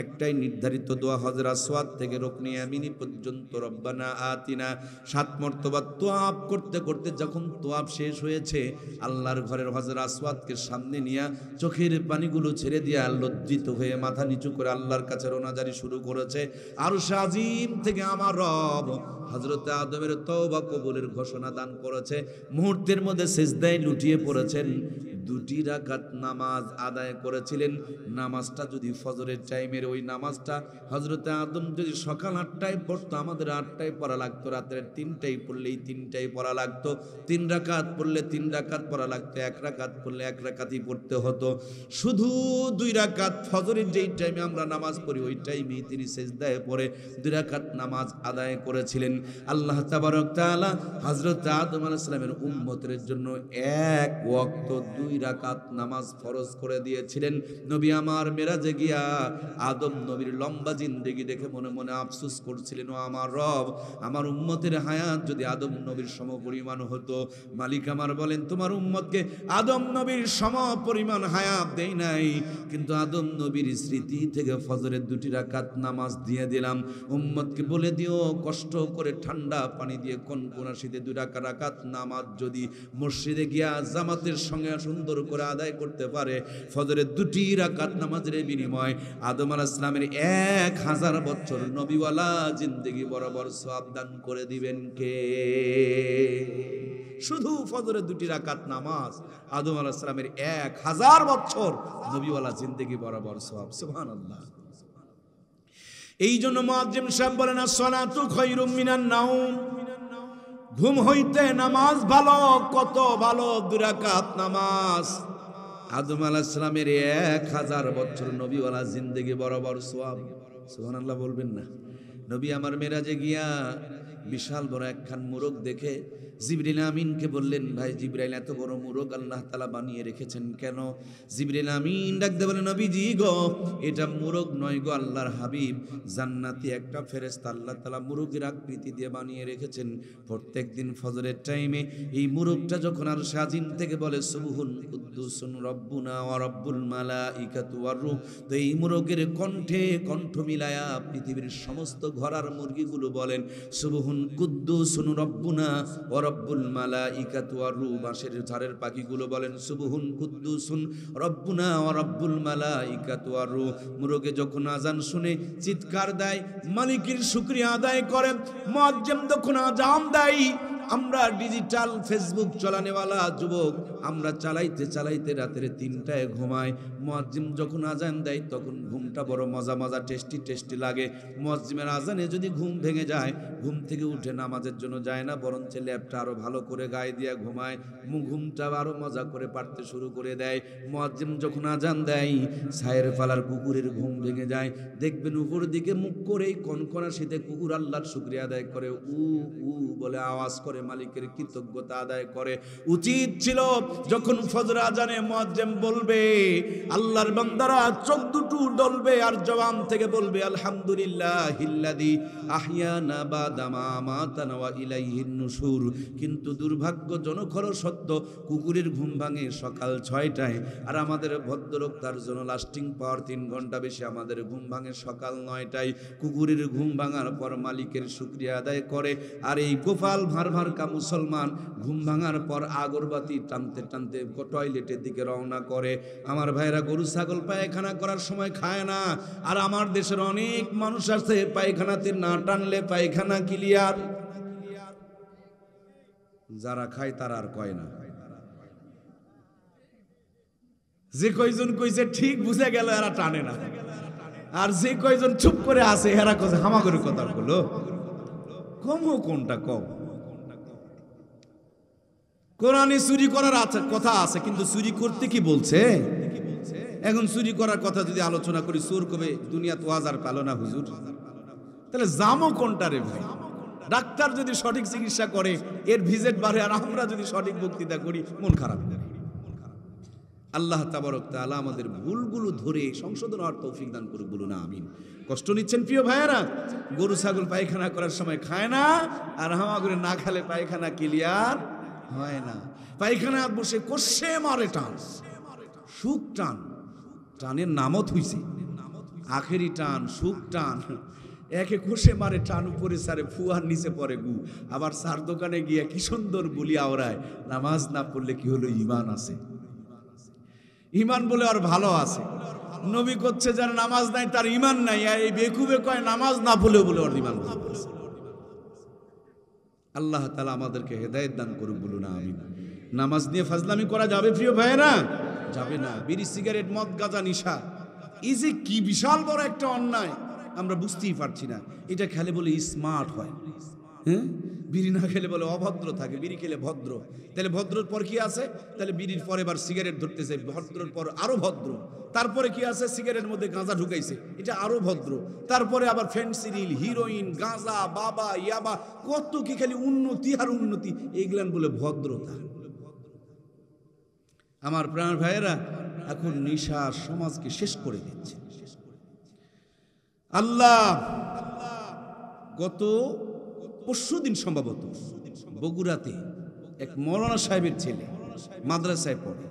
একটাই নির্ধারিত দোয়া হজর আসওয়াদ থেকে রুকনি ইয়ামিনী পর্যন্ত রব্বানা আতিনা। 7 মর্তবা তোয়াব করতে করতে যখন তোয়াব শেষ হয়েছে, আল্লাহর ঘরের হজর আসওয়াদকে সামনে নিয়ে চোখের পানিগুলো ছেড়ে দিয়া লজ্জিত হয়ে মাথা নিচু করে আল্লাহর কাছে রোনাজারি শুরু করেছে। আরশ আজিম থেকে আমার রব হযরত আদমের তওবা কবুলের ঘোষণা দান করেছে। মুহূর্তের মধ্যে সিজদায় লুটিয়ে পড়েছেন। 2টি রাকাত নামাজ আদায় করেছিলেন। নামাজটা যদি ফজরের টাইমের ওই নামাজটা হযরত আদম যদি সকাল 8টায় পড়তো, আমাদের 8টায় পড়া লাগতো, রাতের 3টায় পড়লেই 3টায় পড়া লাগতো। 3 রাকাত পড়লে 3 রাকাত পড়া লাগতো, 1 রাকাত পড়লে 1 রাকাতই পড়তে হতো। শুধু 2 রাকাত ফজরের যেই টাইমে আমরা নামাজ পড়ি ওই টাইমেই তিনি সিজদায় পড়ে 2 রাকাত নামাজ আদায় করেছিলেন। আল্লাহ তাবারক তাআলা হযরত আদম আলাইহিস সালামের উম্মতের জন্য 1 ওয়াক্ত 2 রাকাত নামাজ ফরজ করে দিয়েছিলেন। নবী আমার মেরাজে গিয়া আদম নবীর লম্বা জিন্দেগি দেখে মনে মনে আফসোস করছিলেন, ও আমার রব, আমার উম্মতের হায়াত যদি আদম নবীর সমপরিমাণ হতো। মালিক আমার বলেন, তোমার উম্মতকে আদম নবীর সমপরিমাণ হায়াত দেই নাই, কিন্তু আদম নবীর স্মৃতি থেকে ফজরের 2টি রাকাত নামাজ দিয়ে দিলাম। উম্মতকে বলে দিও, কষ্ট করে ঠান্ডা পানি দিয়ে কনকনা শীতে 2 রাকাত নামাজ যদি মসজিদে গিয়া জামাতের সঙ্গে সুন্দর করে আদায় করতে পারে, ফজরের 2টি রাকাত নামাজের বিনিময় আদম আলাইহিস সালামের 1000 বছর নবীওয়ালা জিন্দেগি বরাবর সওয়াব দান করে দিবেন কে? শুধু ফজরের 2টি রাকাত নামাজ আদম আলাইহিস সালামের 1000 বছর নবীওয়ালা জিন্দেগি বরাবর সওয়াব। সুবহানাল্লাহ। এই জন্য মুয়াজ্জিম সাহেব বলেন, as-সালাতু খায়রুম মিনান নাওম। ঘুম হইতে নামাজ ভালো, কত ভালো 2 রাকাত নামাজ। আদম আলাইহিস সালামের 1000 বছর নবীওয়ালা জিন্দেগি বরাবর সওয়াব। সুবহানাল্লাহ বলবেন না? নবী আমার মেরাজে গিয়া বিশাল বড় একখান মোরগ দেখে জিবরিল আমিনকে বললেন, ভাই জিবরাইল, এত বড় মোরগ আল্লাহ তাআলা বানিয়ে রেখেছেন কেন? জিবরিল আমিন ডাকতে বলেন, নবীজি গো, এটা মোরগ নয় গো আল্লাহর হাবিব, জান্নাতি একটা ফেরেশতা আল্লাহ তাআলা মোরগের আকৃতি দিয়ে বানিয়ে রেখেছেন। প্রত্যেকদিন ফজরের টাইমে এই মোরগটা যখন আর সাজিম থেকে বলে সুবহুন কুদ্দুসুন রব্বুনা ওয়া রব্বুল মালাইকাতু ওয়ার রূহ, তো এই মোরগের কণ্ঠে কণ্ঠ মিলায়া পৃথিবীর সমস্ত ঘোড়ার মুরগিগুলো বলেন সুবহুন কুদ্দুসুন রব্বুনা ওয়া রব্বুল মালাইকাতু ওয়ার রূহ। বাঁশের ঝাড়ের পাখিগুলো বলেন সুবহুন কুদ্দুসুন রব্বুনা ওয়া রব্বুল মালাইকাতু ওয়ার রূহ। মোরগে যখন আজান শুনে চিৎকার দেয়, মালিকের শুকরিয়া আদায় করে। মুয়াজ্জিম যখন আজান দেয়, আমরা ডিজিটাল ফেসবুক চালানেওয়ালা যুবক, আমরা চালাইতে চালাইতে রাতের 3টায় ঘুমাই। মুয়াজ্জিম যখন আজান দেয় তখন ঘুমটা বড় মজা মজা টেস্টি টেস্টি লাগে। মুয়াজ্জিমের আজানে যদি ঘুম ভেঙে যায়, ঘুম থেকে উঠে নামাজের জন্য যায় না, বরঞ্চ ল্যাপটা আরো ভালো করে গায়ে দিয়ে ঘুমায়, ঘুমটা আরো মজা করে পাড়তে শুরু করে দেয়। মুয়াজ্জিম যখন আজান দেয়, ছায়ের ফালার কুকুরের ঘুম ভেঙে যায়। দেখবেন উপর দিকে মুখ করে কনকনা শীতে কুকুর আল্লাহর শুকরিয়া আদায় করে, উ উ বলে আওয়াজ করে, মালিকের কৃতজ্ঞতা আদায় করে। উচিত ছিল যখন ফজর আজানে মুয়াজ্জিম বলবে, আল্লাহর বান্দারা চোখ দুটো ডলবে আর জবান থেকে বলবে আলহামদুলিল্লাহিল্লাযী আহইয়ানা বাদা মা আমাতানা ওয়া ইলাইহিন নুশুর। কিন্তু দুর্ভাগ্যজনক হলো সত্য, কুকুরের ঘুম ভাঙে সকাল 6টায়, আর আমাদের ভদ্রলোক তার জন্য লাস্টিং পাওয়ার 3 ঘন্টা বেশি। আমাদের ঘুম ভাঙে সকাল 9টায়। কুকুরের ঘুম ভাঙার পর মালিকের শুকরিয়া আদায় করে, আর এই গোপাল ভারভারকা মুসলমান ঘুম ভাঙার পর আগরবাতি টানতে টানতে টয়লেটের দিকে রওনা করে। আমার ভাইরা গরু ছাগল পায়খানা করার সময় খায় না, আর আমার দেশের অনেক মানুষ আছে পায়খানাতে না টানলে পায়খানা ক্লিয়ার। যারা খায় তারা আর কয় না। যে কয়জন কইছে ঠিক বুঝে গেল এরা টানে না, আর যে কয়জন চুপ করে আছে এরা কইছে হামাগুড়ি কথা বলো। কম কোনটা কম? কোরআনে চুরি করার কথা আছে, কিন্তু চুরি করতে কি বলছে? এখন চুরি করার কথা যদি আলোচনা করি, চোর কবে দুনিয়া তো আজার পেল না হুজুর, তাহলে জামও কোনটা রে ভাই? ডাক্তার যদি সঠিক চিকিৎসা করে এর ভিজিট বাড়ে, আর আমরা যদি সঠিক বক্তৃতা করি মন খারাপ করে। আল্লাহ তাবারক তাআলা আমাদের ভুলগুলো ধরে সংশোধন হওয়ার তৌফিক দান করুক, বলুন আমিন। কষ্ট নিচ্ছেন প্রিয় ভাইয়েরা? গরু ছাগল পায়খানা করার সময় খায় না, আর হামা করে না খেলে পায়খানা ক্লিয়ার হয় না। পায়খানা বসে কষে মারে টান, সুখ টান, টানের নামত হইছে আখেরি টান, সুখ টান। একে কষে মারে টান, উপরে সারে ফুয়ার নিচে পড়ে গু। আবার সার দোকানে গিয়ে কি সুন্দর বলি আওরায়, নামাজ না পড়লে কি হলো, ঈমান আছে, ঈমান বলে আর ভালো আছে। নবী করছে যার নামাজ নাই তার ঈমান নাই, আর এই বেকুবে কয় নামাজ না পড়লেও বলে ওর ঈমান আছে। আল্লাহ তাআলা আমাদেরকে হেদায়েত দান করুক, বলুন আমিন। নামাজ নিয়ে ফাজলামি করা যাবে প্রিয় ভাইয়েরা? যাবে না। বিড়ি, সিগারেট, মদ, গাঁজা, নিশা, এই যে কি বিশাল বড় একটা অন্যায়, আমরা বুঝতেই পারছি না। এটা খেলে বলে স্মার্ট হয়, হ্যাঁ? বিড়ি না খেলে বলে অভদ্র থাকে, বিড়ি খেলে ভদ্র। তাহলে ভদ্রর পর কি আছে? তাহলে বিড়ির পরে এবার সিগারেট ধরতেছে, ভদ্রর পর আরো ভদ্র। তারপরে কি আছে? সিগারেটের মধ্যে গাঁজা ঢুকাইছে, এটা আরো ভদ্র। তারপরে আবার ফেন্সিডিল, হিরোইন, গাঁজা, বাবা, ইয়াবা, কত কি খালি উন্নতি আর উন্নতি, এগুলান বলে ভদ্রতা। আমার প্রাণ ভাইয়েরা, এখন নেশা সমাজকে শেষ করে দিচ্ছে। আল্লাহ, গত পরশুদিন সম্ভবত বগুড়াতে এক মৌলানা সাহেবের ছেলে মাদ্রাসায় পড়ে,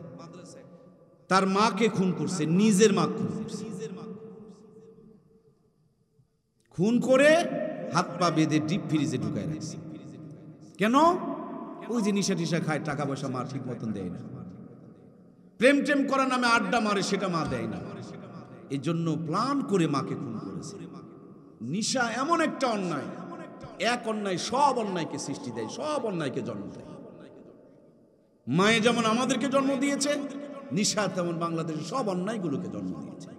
তার মাকে খুন করছে, নিজের মা খুন করছে। খুন করে হাত পা বেঁধে ডিপ ফ্রিজে ঢুকায় রাখছে। কেন? ওই যে নিশা টিশা খায়, টাকা পয়সা মা ঠিক মতন দেয় না, প্রেম টেম করার নামে আড্ডা মারে, সেটা মা দেয় না। এই জন্য প্ল্যান করে মাকে খুন করেছে। নিশা এমন একটা অন্যায়, এক অন্যায় সব অন্যায়কে সৃষ্টি দেয়, সব অন্যায়কে জন্ম দেয়। মায়ে যেমন আমাদেরকে জন্ম দিয়েছে, নিশা তেমন বাংলাদেশের সব অন্যায়গুলোকে জন্ম দিয়েছে।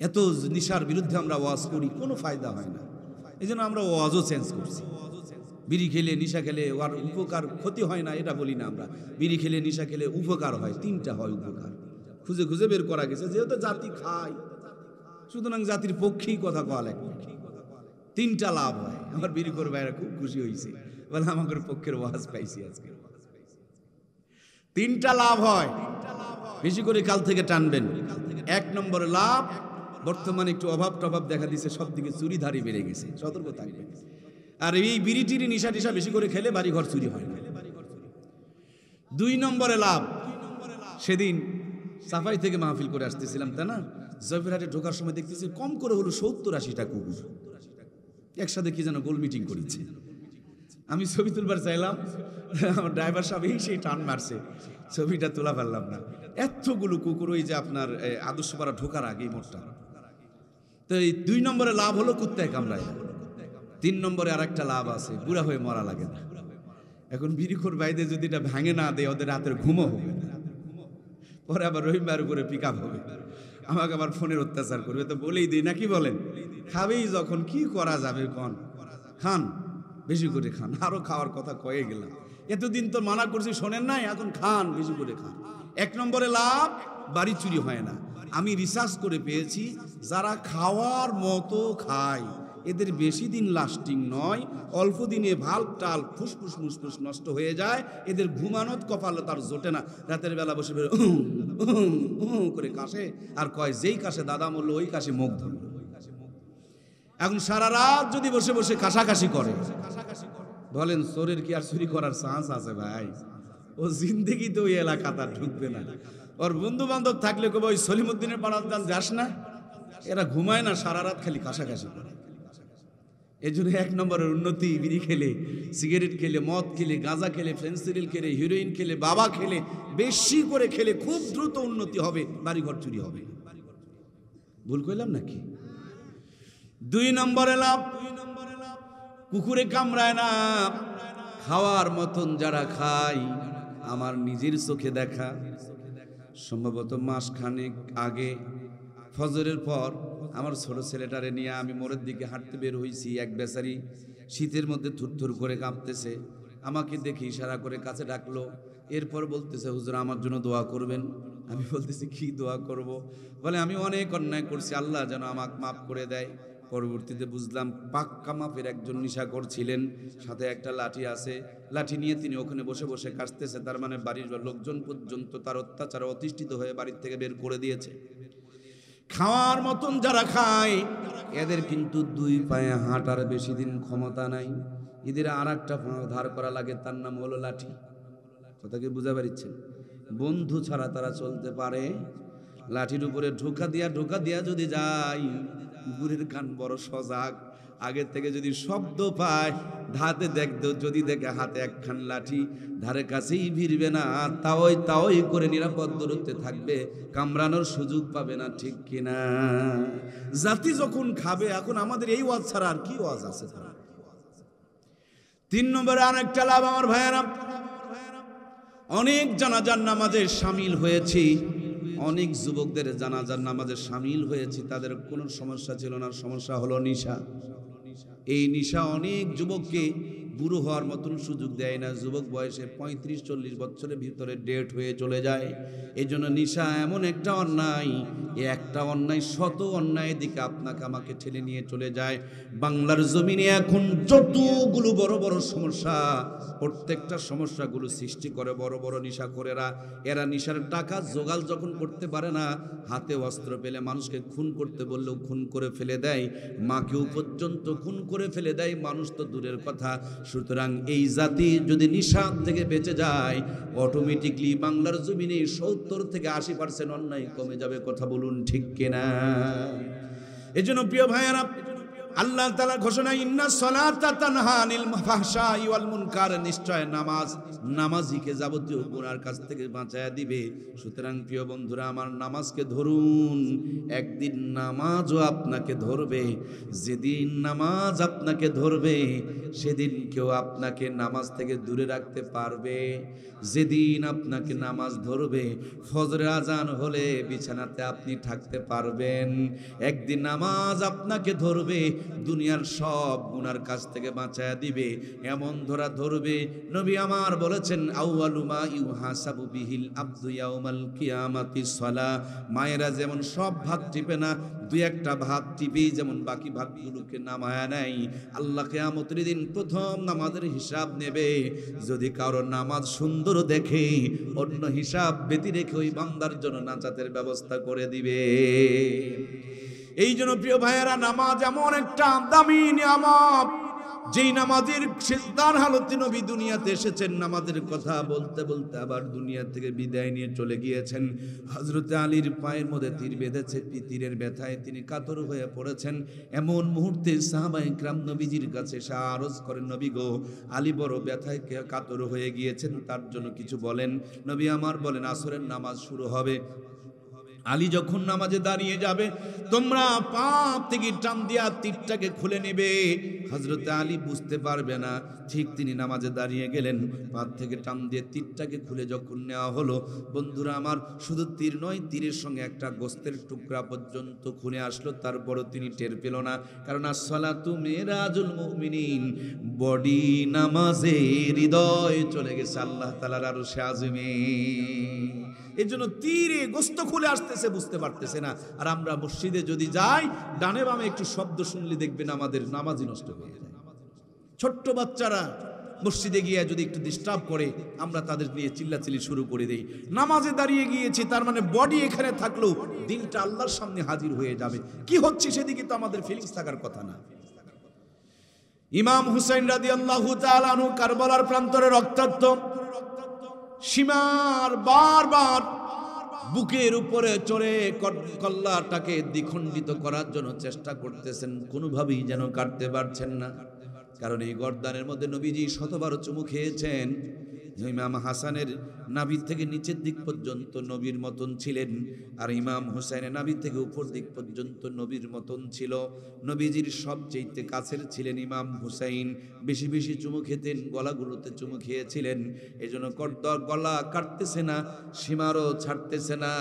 এত নিশার বিরুদ্ধে আমরা ওয়াজ করি, কোনো ফায়দা হয় না। এই জন্য আমরা ওয়াজও চেঞ্জ করছি। বিড়ি খেলে, নিশা খেলে ওর উপকার ক্ষতি হয় না এটা বলি না আমরা। বিড়ি খেলে, নিশা খেলে উপকার হয়, তিনটা হয় উপকার, খুঁজে খুঁজে বের করা গেছে। যেহেতু জাতি খায়, সুতরাং জাতির পক্ষেই কথা কওয়া লাগবে। তিনটা লাভ হয়। আমার বিড়ি করে ভাইরা খুব খুশি হয়েছে, বলে আমাদের পক্ষের ওয়াজ পাইছি আজকে। তিনটা লাভ হয়, বেশি করে কাল থেকে টানবেন। এক নম্বরে লাভ, বর্তমানে একটু অভাব টভাব দেখা দিচ্ছে, সব দিকে চুরিধারি বেড়ে গেছে, সতর্ক থাকবেন। আর এই বিড়ি টিড়ি, নিশা টিশা বেশি করে খেলে বাড়ি ঘর চুরি হয় না। দুই নম্বরে লাভ, সেদিন সাফাই থেকে মাহফিল করে আসতেছিলাম, তাই না? জয়পুরহাটে ঢোকার সময় দেখতেছি কম করে হলো 70-80টা কুকুর একসাথে কি যেন গোল মিটিং করেছে। আমি ছবি তুলবার চাইলাম, আমার ড্রাইভার সাহেব সেই টান মারছে, ছবিটা তোলা পারলাম না। এতগুলো কুকুর, ওই যে আপনার আদর্শপাড়া ঢোকার আগেই মোটটা। তো এই দুই নম্বরে লাভ হলো কুত্তায় কামড়ায়। তিন নম্বরে আর একটা লাভ আছে, বুড়া হয়ে মরা লাগে না। এখন বিড়িখোর বাইরে যদি এটা ভাঙে না দেয়, ওদের রাতের ঘুমও হবে না। পরে আবার রবিবার করে পিক আপ হবে, আমাকে আবার ফোনের অত্যাচার করবে। তো বলেই দিই, নাকি বলেন? খাবেই যখন, কি করা যাবে কন? খান, বেশি করে খান। আরো খাওয়ার কথা কয়ে গেলাম, এতদিন তো মানা করছি, শোনেন নাই? এখন খান, বেশি করে খান। এক নম্বরে লাভ, বাড়ি চুরি হয় না। আমি রিসার্চ করে পেয়েছি, যারা খাওয়ার মতো খায় এদের বেশি দিন লাস্টিং নয়, অল্প দিনে ভাল্ব টাল ফুসফুস মুসফুস নষ্ট হয়ে যায়। এদের ঘুমানত কপালে তার জোটে না, রাতের বেলা বসে করে কাশে, আর কয় যেই কাশে দাদা মরল ওই কাশে মুখ ধরল। এখন সারা রাত যদি বসে বসে কাশাকাশি করে, বলেন চোরের কি আর চুরি করার চান্স আছে ভাই? ও জিন্দেগি তো ওই এলাকা তার ঢুকবে না। ওর বন্ধু বান্ধব থাকলে কবে ওই সলিমুদ্দিনের পাড়ার দান যাস না? এরা ঘুমায় না, সারা রাত খালি কাশাকাশি করে। এই জন্য এক নম্বরের উন্নতি, বিড়ি খেলে, সিগারেট খেলে, মদ খেলে, গাঁজা খেলে, ফেন্সিডিল খেলে, হিরোইন খেলে, বাবা খেলে, বেশি করে খেলে খুব দ্রুত উন্নতি হবে, বাড়িঘর চুরি হবে। ভুল কইলাম নাকি? দুই নম্বরে লাভ, কুকুরে কামড়ায় না। খাওয়ার মতন যারা খায়, আমার নিজের চোখে দেখা, সম্ভবত মাসখানেক আগে ফজরের পর আমার ছোট ছেলেটারে নিয়ে আমি মোড়ের দিকে হাঁটতে বের হয়েছি। এক বেচারি শীতের মধ্যে থুরথুর করে কাঁপতেছে, আমাকে দেখে ইশারা করে কাছে ডাকলো। এরপর বলতেছে, হুজুর আমার জন্য দোয়া করবেন। আমি বলতেছি, কি দোয়া করব? বলে, আমি অনেক অন্যায় করছি, আল্লাহ যেন আমাকে মাফ করে দেয়। পরবর্তীতে বুঝলাম পাক্কা মাপের একজন নেশাখোর ছিলেন, সাথে একটা লাঠি আছে, লাঠি নিয়ে তিনি ওখানে বসে বসে কাশতেছে। তার মানে বাড়ির লোকজন পর্যন্ত তার অত্যাচারে অতিষ্ঠিত হয়ে বাড়ির থেকে বের করে দিয়েছে। খাওয়ার মতন যারা খায় এদের কিন্তু দুই পায়ে হাঁটার বেশি দিন ক্ষমতা নাই, এদের আর একটা পা ধার করা লাগে, তার নাম হলো লাঠি। কথা কি বুঝা পারছেন? বন্ধু ছাড়া তারা চলতে পারে। লাঠির উপরে ঢোকা দিয়া যদি যায়, গুড়ের কান বড় সজাগ, আগের থেকে যদি শব্দ পায়, ধাতে দেখতো, যদি দেখে হাতে একখান লাঠি, ধারে কাছেই ভিড়বে না, তাওই করে নিরাপদ দূরত্বে থাকবে, কামড়ানোর সুযোগ পাবে না। ঠিক কিনা? জাতি যখন খাবে, এখন আমাদের এই ওয়াজ ছাড়া আর কি ওয়াজ আছে? 3 নম্বরে আরেকটা লাভ আমার ভাইয়েরা, অনেক জানাজার নামাজে শামিল হয়েছি, অনেক যুবকদের জানাজার নামাজে শামিল হয়েছি, তাদের কোনো সমস্যা ছিল না, সমস্যা হলো নেশা। এই নেশা অনেক যুবককে বুড়ো হওয়ার মতন সুযোগ দেয় না, যুবক বয়সে 35-40 বছরের ভিতরে ডেট হয়ে চলে যায়। এই জন্য নেশা এমন একটা অন্যায়, একটা অন্যায় শত অন্যায়ের দিকে আপনাকে আমাকে ঠেলে নিয়ে চলে যায়। বাংলার জমিনে এখন যতগুলো বড় বড় সমস্যা, প্রত্যেকটা সমস্যাগুলো সৃষ্টি করে বড় বড় নেশাখোরেরা। এরা নেশার টাকা জোগাল যখন করতে পারে না, হাতে অস্ত্র পেলে মানুষকে খুন করতে বললেও খুন করে ফেলে দেয়, মাকেও পর্যন্ত খুন করে ফেলে দেয়, মানুষ তো দূরের কথা। সুতরাং এই জাতি যদি নেশা থেকে বেঁচে যায়, অটোমেটিকলি বাংলার জমিনে 70-80% অন্যায় কমে যাবে। কথা বলুন ঠিক কিনা? এই জন্য প্রিয় ভাইয়েরা, আল্লাহ তাআলার ঘোষণা, ইন্নাস সালাতা তানহা আনিল ফাহশাই ওয়াল মুনকার, নিশ্চয় নামাজ নামাজিকে যাবতীয় গুনার কাছ থেকে বাঁচায়া দিবে। সুতরাং প্রিয় বন্ধুরা আমার, নামাজকে ধরুন। একদিন নামাজও আপনাকে ধরবে। যেদিন নামাজ আপনাকে ধরবে, সেদিন কেউ আপনাকে নামাজ থেকে দূরে রাখতে পারবে? যেদিন আপনাকে নামাজ ধরবে, ফজরের আজান হলে বিছানাতে আপনি থাকতে পারবেন। একদিন নামাজ আপনাকে ধরবে, দুনিয়ার সব গুনার কাছ থেকে বাঁচায়া দিবে। এমন ধরবে, নবী আমার বলেছেন, আউয়ালু মা ইউহাসাবু বিহিল আবদু ইয়াউমাল কিয়ামাতিস সালাহ। মায়েরা যেমন সব ভাত টিপে না, দুই একটা ভাত টিপেই যেমন বাকি ভাতগুলোকে নামায়া নেয়, আল্লাহ কিয়ামতের দিন প্রথম নামাজের হিসাব নেবে। যদি কারো নামাজ সুন্দর দেখে, অন্য হিসাব ব্যতি রেখে ওই বান্দার জন্য নাজাতের ব্যবস্থা করে দিবে। এই জন্য প্রিয় ভাইয়েরা, নামাজ এমন একটা দামি নিয়ামত, যেই নামাজের সিজদার হালতে নবী দুনিয়াতে এসেছেন, নামাজের কথা বলতে বলতে আবার দুনিয়া থেকে বিদায় নিয়ে চলে গিয়েছেন। হযরতে আলীর পায়ের মধ্যে তীর বেঁধেছে, তীরের ব্যথায় তিনি কাতর হয়ে পড়েছেন। এমন মুহূর্তে সাহাবায়ে কিরাম নবীজির কাছে এসে আরজ করেন, নবী গো, আলী বড় ব্যথায় কাতর হয়ে গিয়েছেন, তার জন্য কিছু বলেন। নবী আমার বলেন, আসরের নামাজ শুরু হবে, আলী যখন নামাজে দাঁড়িয়ে যাবে, তোমরা পাপ থেকে টান দিয়া তীরটাকে খুলে নেবে। হযরতে আলী বুঝতে পারবে না, ঠিক তিনি নামাজে দাঁড়িয়ে গেলেন, পাপ থেকে টান দিয়ে তীরটাকে খুলে যখন নেওয়া হলো, বন্ধুরা আমার, শুধু তীর নয়, তীরের সঙ্গে একটা গোস্তের টুকরা পর্যন্ত খুলে আসলো, তারপরও তিনি টের পেল না। কারণ আসসালাতু মিরাজুল মুমিনিন, বডি নামাজে, হৃদয় চলে গেছে আল্লাহ তাআলার আরশে আযমে। এই জন্য তীরে গোস্ত খুলে আসতেছে, বুঝতে পারতেছে না। আর আমরা মসজিদে যদি যাই, ডানে বামে একটু শব্দ শুনলে দেখবেন আমাদের নামাজই নষ্ট হয়ে যায়। ছোট্ট বাচ্চারা মসজিদে গিয়ে যদি একটু ডিস্টার্ব করে, আমরা তাদের নিয়ে চিল্লাচিল্লি শুরু করে দেই। নামাজে দাঁড়িয়ে গিয়েছি, তার মানে বডি এখানে থাকলেও দিনটা আল্লাহর সামনে হাজির হয়ে যাবে। কি হচ্ছে সেদিকে তো আমাদের ফিলিংস থাকার কথা না। ইমাম হুসাইন রাদিয়াল্লাহু তাআলা আনহু কারবালার প্রান্তরে রক্তাক্ত সীমার বারবার বুকের উপরে চড়ে কল্লাটাকে দ্বিখণ্ডিত করার জন্য চেষ্টা করতেছেন, কোনোভাবেই যেন কাটতে পারছেন না। কারণ এই গর্দানের মধ্যে নবীজি শতবার চুমু খেয়েছেন। ইমাম হাসানের নাভি থেকে নিচের দিক পর্যন্ত নবীর মতন ছিলেন, আর ইমাম হুসাইনের নাভি থেকে উপর দিক পর্যন্ত নবীর মতন ছিল। নবীজির সবচেয়ে কাছের ছিলেন ইমাম হুসাইন, বেশি বেশি চুমু খেতেন, গলাগুলোতে চুমু খেয়েছিলেন। এই জন্য গলা কাটতেছে না, সীমারও ছাড়তেছে না।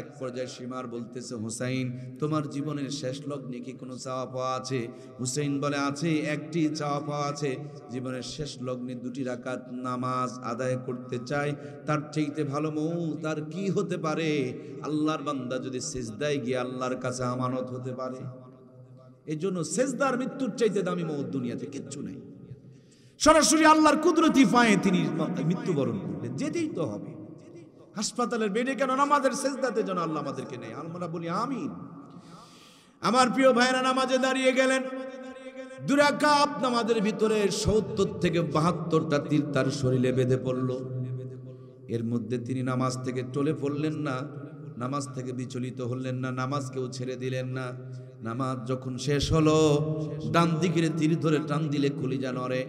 এক পর্যায়ে সীমার বলতেছে, হুসাইন, তোমার জীবনের শেষ লগ্নে কি কোনো চাওয়া পাওয়া আছে? হুসাইন বলে, আছে, একটি চাওয়া পাওয়া আছে, জীবনের শেষ লগ্নে 2 রাকাত নামাজ আদায় করতে চায়, তার চাইতে ভালো মৌত আর কি হতে পারে? আল্লাহর বান্দা যদি সিজদায় গিয়ে আল্লাহর কাছে আমানত হতে পারে। এই জন্য সিজদার মৃত্যুর চাইতে দামি মৌত দুনিয়াতে কিচ্ছু নাই। সরাসরি আল্লাহর কুদরতি পায়ে তিনি মৃত্যুবরণ করলেন, যেতেই তো হবে। হাসপাতালের বেডে কেন, নামাজের সিজদাতে যেন আল্লাহ আমাদেরকে নেয়। আমরা বলি আমিন। আমার প্রিয় ভাইরা নামাজে দাঁড়িয়ে গেলেন। 2 রাকাত নামাজের ভিতরে 70 থেকে 72টা তীর তার শরীরে বেঁধে পড়ল। এর মধ্যে তিনি নামাজ থেকে টলে পড়লেন না, নামাজ থেকে বিচলিত হলেন না, নামাজকেও ছেড়ে দিলেন না। নামাজ যখন শেষ হলো, ডান দিকের তীর ধরে টান দিলে কলিজা নড়ে,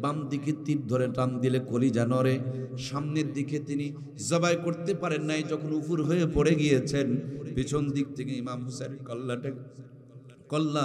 বাম দিকে তীর ধরে টান দিলে কলিজা নড়ে। সামনের দিকে তিনি জবাই করতে পারেন নাই, যখন উপুর হয়ে পড়ে গিয়েছেন, পিছন দিক থেকে ইমাম হুসাইন কল্লা